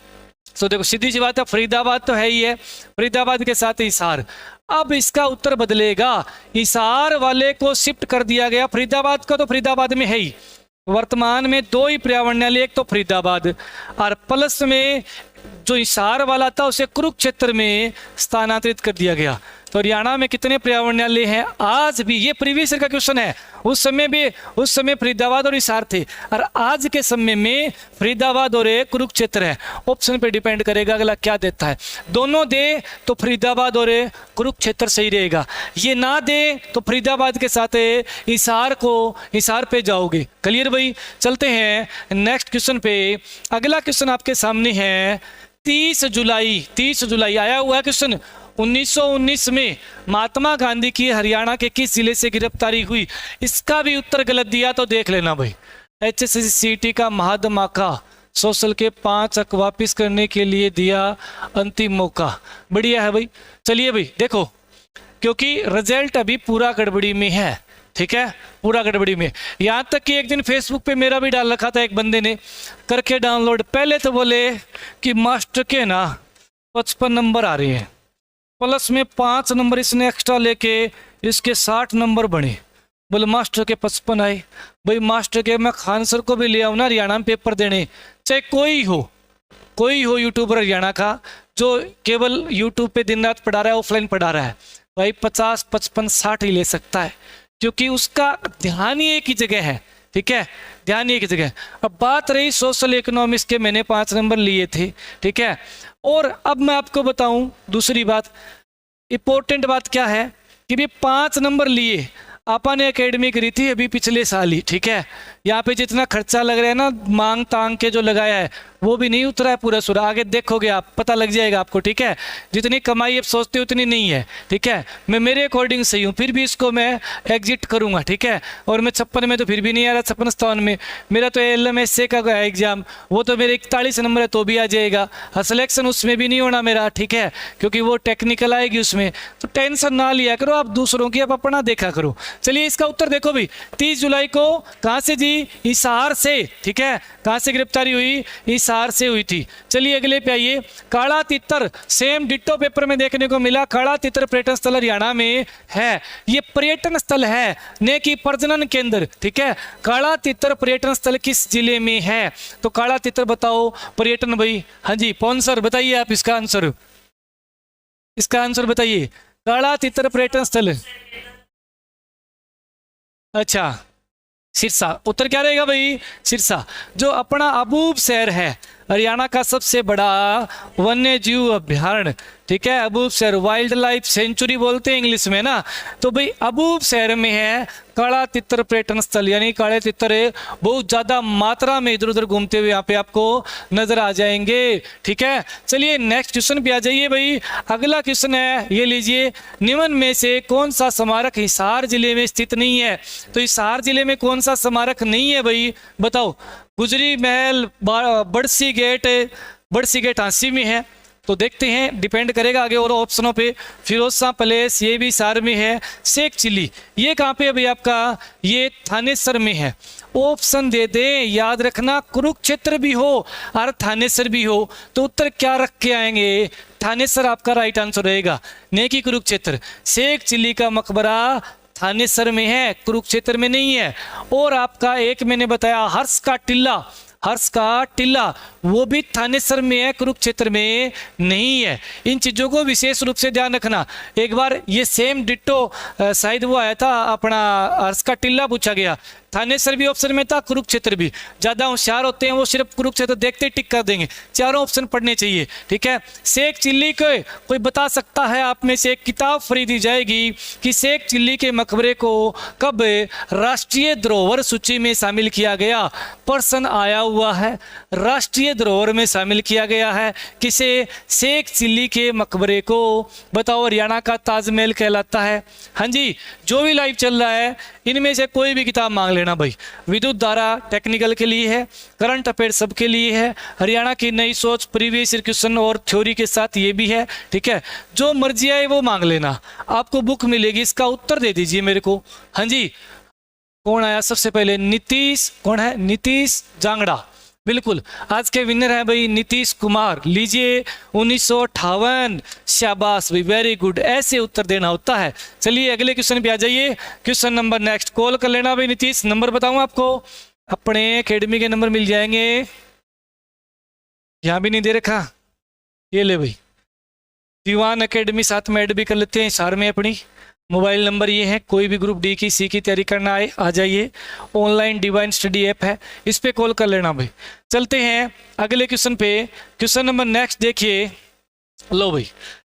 तो देखो सीधी सी बात है, फरीदाबाद तो है ही है, फरीदाबाद के साथ हिसार। अब इसका उत्तर बदलेगा, हिसार वाले को शिफ्ट कर दिया गया, फरीदाबाद का तो फरीदाबाद में है ही। वर्तमान में 2 ही पर्यावरण न्यायालय, एक तो फरीदाबाद और प्लस में जो हिसार वाला था उसे कुरुक्षेत्र में स्थानांतरित कर दिया गया। तो हरियाणा में कितने पर्यावरण न्यायालय हैं आज भी, ये प्रीवियस ईयर का क्वेश्चन है। उस समय फरीदाबाद और हिसार थे, और आज के समय में फरीदाबाद और कुरुक्षेत्र है। ऑप्शन पे डिपेंड करेगा अगला क्या देता है। दोनों दे तो फरीदाबाद और कुरुक्षेत्र सही रहेगा, ये ना दे तो फरीदाबाद के साथ हिसार पे जाओगे। क्लियर भाई। चलते हैं नेक्स्ट क्वेश्चन पे। अगला क्वेश्चन आपके सामने है, 30 जुलाई आया हुआ है क्वेश्चन। 1919 में महात्मा गांधी की हरियाणा के किस जिले से गिरफ्तारी हुई। इसका भी उत्तर गलत दिया तो देख लेना भाई। HSCT का महाधमाका, सोशल के 5 अंक वापिस करने के लिए दिया अंतिम मौका। बढ़िया है भाई। चलिए भाई देखो, क्योंकि रिजल्ट अभी पूरा गड़बड़ी में है, ठीक है, पूरा गड़बड़ी में। यहाँ तक कि एक दिन फेसबुक पे मेरा भी डाल रखा था एक बंदे ने करके डाउनलोड। पहले तो बोले कि मास्टर के ना 55 नंबर आ रहे हैं, प्लस में 5 नंबर इसने एक्स्ट्रा लेके इसके 60 नंबर बने। बोले मास्टर के 55 आए। भाई मास्टर के मैं खान सर को भी ले आऊँ ना हरियाणा में पेपर देने, चाहे कोई हो यूट्यूबर हरियाणा का जो केवल यूट्यूब पे दिन रात पढ़ा रहा है, ऑफलाइन पढ़ा रहा है, भाई 50, 55, 60 ही ले सकता है, क्योंकि उसका ध्यान ही एक ही जगह है। ठीक है, ध्यान ही एक ही जगह। अब बात रही सोशल इकोनॉमिक्स के, मैंने 5 नंबर लिए थे। ठीक है, और अब मैं आपको बताऊं दूसरी बात, इंपॉर्टेंट बात क्या है कि भी 5 नंबर लिए आपा ने एकेडमी करी थी अभी पिछले साल ही। ठीक है, यहाँ पे जितना खर्चा लग रहा है ना, मांग तांग के जो लगाया है वो भी नहीं उतरा है पूरा सूरा। आगे देखोगे आप, पता लग जाएगा आपको। ठीक है, जितनी कमाई आप सोचते हो उतनी नहीं है। ठीक है, मैं मेरे अकॉर्डिंग सही हूँ, फिर भी इसको मैं एग्जिट करूँगा। ठीक है, और मैं 56 में तो फिर भी नहीं आ रहा, 56-57 में मेरा तो LMSA का एग्जाम, वो तो मेरे 41 नंबर है तो भी आ जाएगा। सिलेक्शन उसमें भी नहीं होना मेरा। ठीक है, क्योंकि वो टेक्निकल आएगी उसमें, तो टेंशन ना लिया करो आप दूसरों की, आप अपना देखा करो। चलिए इसका उत्तर देखो भाई, 30 जुलाई को कहाँ से जी? हिसार से। ठीक है, कहाँ से गिरफ्तारी हुई? हिसार से हुई थी। चलिए अगले पे आइए, काला तितर, सेम डिट्टो पेपर में देखने को मिला। काला तितर पर्यटन स्थल हरियाणा में है, ये पर्यटन स्थल है ने की प्रजनन केंद्र। ठीक है, काला तितर पर्यटन स्थल किस जिले में है? तो काला तितर बताओ पर्यटन भाई। हाँ जी पवन सर बताइए आप इसका आंसर, इसका आंसर बताइए। काला तितर पर्यटन स्थल, अच्छा सिरसा। उत्तर क्या रहेगा भाई? सिरसा, जो अपना अबूब शहर है, हरियाणा का सबसे बड़ा वन्य जीव अभ्यारण्य। ठीक है, अबूब शहर, वाइल्ड लाइफ सेंचुरी बोलते हैं इंग्लिश में ना, तो भाई अबूब शहर में है काला तितर पर्यटन स्थल, यानी काले तितर बहुत ज्यादा मात्रा में इधर उधर घूमते हुए यहाँ पे आपको नजर आ जाएंगे। ठीक है, चलिए नेक्स्ट क्वेश्चन पे आ जाइए भाई। अगला क्वेश्चन है, ये लीजिए, निम्न में से कौन सा स्मारक हिसार जिले में स्थित नहीं है? तो हिसार जिले में कौन सा स्मारक नहीं है भाई बताओ? गुजरी महल, बड़सी गेट झांसी में है, तो देखते हैं, डिपेंड करेगा आगे और ऑप्शनों पे। फिरोज शाह पैलेस, ये भी हिसार में है। शेख चिल्ली, ये कहाँ पे है भाई आपका? ये थानेसर में है। ऑप्शन दे दें, याद रखना, कुरुक्षेत्र भी हो और थानेसर भी हो, तो उत्तर क्या रख के आएंगे? थानेसर आपका राइट आंसर रहेगा, ने की कुरुक्षेत्र। शेख चिल्ली का मकबरा थानेसर में है, कुरुक्षेत्र में नहीं है। और आपका एक मैंने बताया हर्ष का टिल्ला, वो भी थानेसर में है, कुरुक्षेत्र में नहीं है। इन चीजों को विशेष रूप से ध्यान रखना। एक बार ये सेम डिट्टो शायद वो आया था, अपना हर्ष का टिल्ला पूछा गया, थानेसर भी ऑप्शन में था, कुरुक्षेत्र भी। ज्यादा होशियार होते हैं वो सिर्फ कुरुक्षेत्र देखते ही टिक कर देंगे, चारों ऑप्शन पढ़ने चाहिए। ठीक है, शेख चिल्ली को कोई बता सकता है? आप में से एक किताब खरीदी जाएगी कि शेख चिल्ली के मकबरे को कब राष्ट्रीय धरोहर सूची में शामिल किया गया? प्रश्न आया हुआ है, राष्ट्रीय धरोहर में शामिल किया गया है किसे? शेख चिल्ली के मकबरे को। बताओ, हरियाणा का ताजमहल कहलाता है। हाँ जी, जो भी लाइव चल रहा है इनमें से कोई भी किताब मांग लेना भाई। विद्युत धारा टेक्निकल के लिए है, करंट अफेयर सबके लिए है, हरियाणा की नई सोच प्रीवियस क्वेश्चन और थ्योरी के साथ ये भी है। ठीक है, जो मर्जी आए वो मांग लेना, आपको बुक मिलेगी, इसका उत्तर दे दीजिए मेरे को। हाँ जी, कौन आया सबसे पहले? नीतीश, कौन है? नीतीश जांगड़ा, बिल्कुल आज के विनर है भाई नीतीश कुमार। लीजिए 1958, शाबाश भाई, वेरी गुड, ऐसे उत्तर देना होता है। चलिए अगले क्वेश्चन पे आ जाइए, क्वेश्चन नंबर नेक्स्ट, कॉल कर लेना भाई नीतीश। नंबर बताऊं आपको, अपने एकेडमी के नंबर मिल जाएंगे, यहाँ भी नहीं दे रखा, ये ले भाई, दीवान एकेडमी साथ में ऐड भी कर लेते हैं हिसार में अपनी। मोबाइल नंबर ये है, कोई भी ग्रुप डी की सी की तैयारी करना आए आ जाइए, ऑनलाइन डिवाइन स्टडी ऐप है, इस पे कॉल कर लेना भाई। चलते हैं अगले क्वेश्चन पे, क्वेश्चन नंबर नेक्स्ट देखिए। लो भाई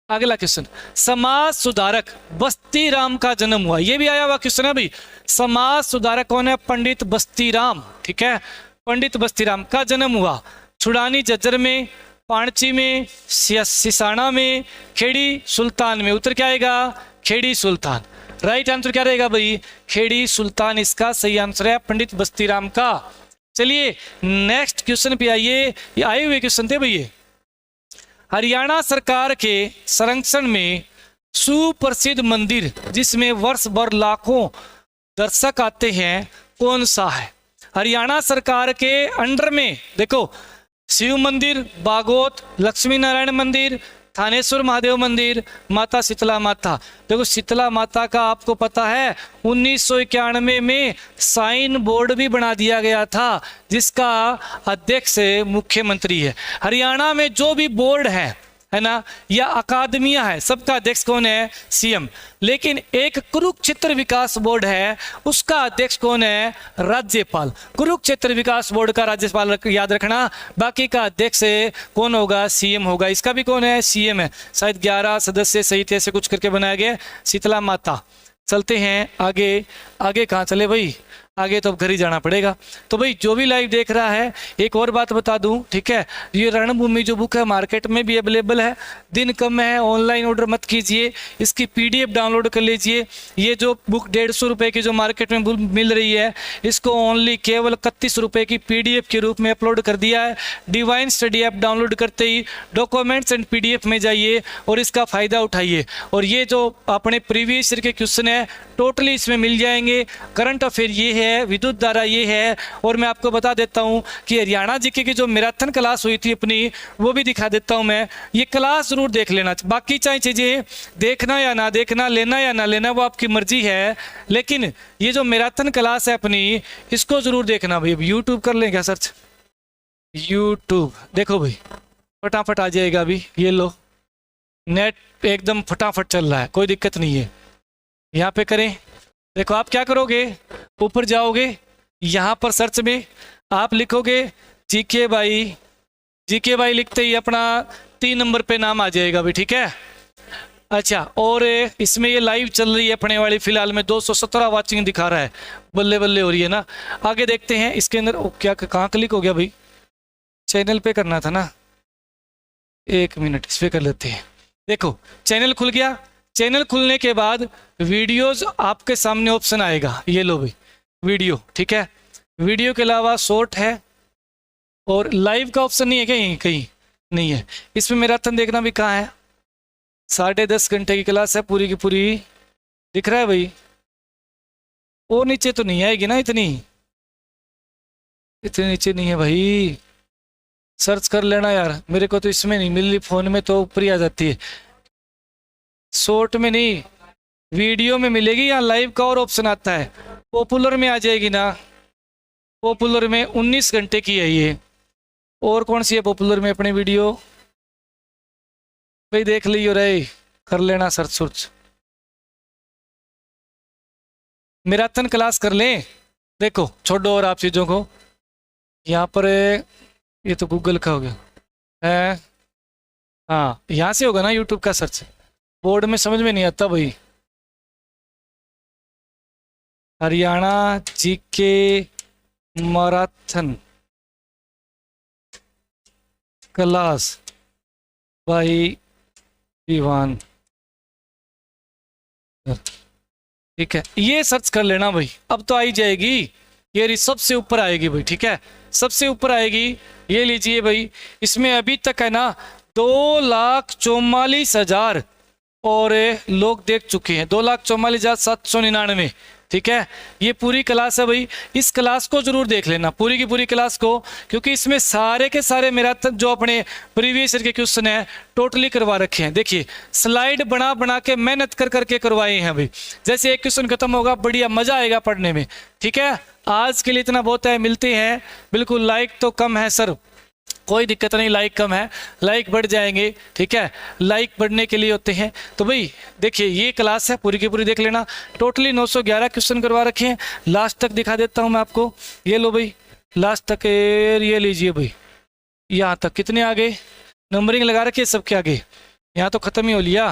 अगला क्वेश्चन, समाज सुधारक बस्ती राम का जन्म हुआ, ये भी आया हुआ क्वेश्चन है भाई। समाज सुधारक कौन है? पंडित बस्ती राम। ठीक है, पंडित बस्ती राम का जन्म हुआ छुड़ानी झज्जर में, पाणची में, सिसाना में, खेड़ी सुल्तान में। उत्तर क्या आएगा? खेड़ी सुल्तान। राइट आंसर क्या रहेगा भाई? खेड़ी सुल्तान इसका सही आंसर है, पंडित बस्ती राम का। चलिए नेक्स्ट क्वेश्चन पे आइए, ये आए हुए क्वेश्चन थे भैया। हरियाणा सरकार के संरक्षण में सुप्रसिद्ध मंदिर जिसमें वर्ष भर लाखों दर्शक आते हैं कौन सा है? हरियाणा सरकार के अंडर में देखो, शिव मंदिर, बागोत, लक्ष्मी नारायण मंदिर, थानेश्वर महादेव मंदिर, माता शीतला माता। देखो शीतला माता का आपको पता है 1991 में साइन बोर्ड भी बना दिया गया था, जिसका अध्यक्ष मुख्यमंत्री है। हरियाणा में जो भी बोर्ड है ना, या अकादमियां है, सबका अध्यक्ष कौन है? सीएम। लेकिन एक कुरुक्षेत्र विकास बोर्ड है, उसका अध्यक्ष कौन है? राज्यपाल। कुरुक्षेत्र विकास बोर्ड का राज्यपाल याद रखना, बाकी का अध्यक्ष कौन होगा? सीएम होगा। इसका भी कौन है? सीएम है। शायद 11 सदस्य सहित ऐसे कुछ करके बनाया गया। शीतला माता। चलते हैं आगे। आगे कहाँ चले भाई? आगे तो अब घर ही जाना पड़ेगा। तो भाई जो भी लाइव देख रहा है, एक और बात बता दूं, ठीक है, ये रणभूमि जो बुक है मार्केट में भी अवेलेबल है। दिन कम है, ऑनलाइन ऑर्डर मत कीजिए, इसकी पीडीएफ डाउनलोड कर लीजिए। ये जो बुक 150 रुपये की जो मार्केट में मिल रही है, इसको ओनली केवल 31 रुपये की पीडीएफ के रूप में अपलोड कर दिया है। डिवाइन स्टडी ऐप डाउनलोड करते ही डॉक्यूमेंट्स एंड पीडीएफ में जाइए और इसका फ़ायदा उठाइए। और ये जो अपने प्रीवियस ईयर के क्वेश्चन है टोटली इसमें मिल जाएंगे। करंट अफेयर ये है, विद्युत धारा ये है, और मैं आपको बता देता हूँ कि हरियाणा जीके की जो मैराथन क्लास हुई थी अपनी, वो भी दिखा देता हूँ मैं। ये क्लास जरूर देख लेना। बाकी चाहे चीज़ें देखना या ना देखना, लेना या ना लेना, वो आपकी मर्जी है, लेकिन ये जो मैराथन क्लास है अपनी, इसको जरूर देखना भाई। अब यूट्यूब कर लें क्या सर्च? यूट्यूब देखो भाई, फटाफट आ जाएगा अभी। ये लो, नेट एकदम फटाफट चल रहा है, कोई दिक्कत नहीं है। यहाँ पे करें, देखो आप क्या करोगे, ऊपर जाओगे, यहाँ पर सर्च में आप लिखोगे जीके बाई। जीके बाई लिखते ही अपना 3 नंबर पे नाम आ जाएगा भी, ठीक है। अच्छा, और इसमें ये लाइव चल रही है अपने वाली, फिलहाल में 217 वाचिंग दिखा रहा है, बल्ले बल्ले हो रही है ना। आगे देखते हैं इसके अंदर। ओ क्या, कहाँ क्लिक हो गया भाई? चैनल पे करना था ना, 1 मिनट इस पर कर लेते हैं। देखो चैनल खुल गया। चैनल खुलने के बाद वीडियोस आपके सामने ऑप्शन आएगा, ये लो भाई वीडियो, ठीक है। वीडियो के अलावा शॉर्ट है और लाइव का ऑप्शन नहीं है, कहीं कहीं नहीं है। इसमें मैराथन देखना भी कहाँ है? 10.5 घंटे की क्लास है पूरी की पूरी, दिख रहा है भाई? वो नीचे तो नहीं आएगी ना, इतनी नीचे नहीं है भाई। सर्च कर लेना यार, मेरे को तो इसमें नहीं मिल रही, फोन में तो ऊपर ही आ जाती है। शॉर्ट में नहीं, वीडियो में मिलेगी। यहाँ लाइव का और ऑप्शन आता है, पॉपुलर में आ जाएगी ना। पॉपुलर में 19 घंटे की है ये। और कौन सी है पॉपुलर में अपने वीडियो? भाई देख लियो रे, कर लेना सर्च। मैराथन क्लास कर लें। देखो छोड़ो और आप चीज़ों को। यहाँ पर ये तो गूगल का हो गया है, हाँ यहाँ से होगा ना यूट्यूब का सर्च। बोर्ड में समझ में नहीं आता भाई। Haryana GK marathon class by Diwan, ठीक है, ये सर्च कर लेना भाई। अब तो आई जाएगी, ये सबसे ऊपर आएगी भाई, ठीक है, सबसे ऊपर आएगी। ये लीजिए भाई, इसमें अभी तक है ना 2,44,000 और लोग देख चुके हैं, 2,44,799, ठीक है। ये पूरी क्लास है भाई, इस क्लास को जरूर देख लेना, पूरी की पूरी क्लास को, क्योंकि इसमें सारे के सारे मैराथन जो अपने प्रीवियस ईयर के क्वेश्चन है टोटली करवा रखे हैं। देखिए स्लाइड बना बना के मेहनत कर करके करवाए हैं भाई। जैसे एक क्वेश्चन खत्म होगा, बढ़िया मजा आएगा पढ़ने में, ठीक है। आज के लिए इतना बहुत है, मिलते हैं। बिल्कुल लाइक तो कम है सर, कोई दिक्कत नहीं, लाइक कम है, लाइक बढ़ जाएंगे, ठीक है। लाइक बढ़ने के लिए होते हैं। तो भाई देखिए ये क्लास है, पूरी की पूरी देख लेना। टोटली 911 क्वेश्चन करवा रखे हैं। लास्ट तक दिखा देता हूं मैं आपको, ये लो भाई लास्ट तक, ये लीजिए भाई, यहाँ तक कितने आगे नंबरिंग लगा रखी है सबके आगे। यहाँ तो ख़त्म ही हो लिया,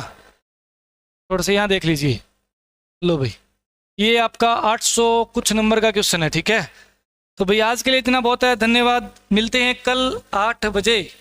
थोड़ा सा यहाँ देख लीजिए। लो भाई ये आपका 800 कुछ नंबर का क्वेश्चन है, ठीक है। तो भाई आज के लिए इतना बहुत है, धन्यवाद। मिलते हैं कल 8 बजे।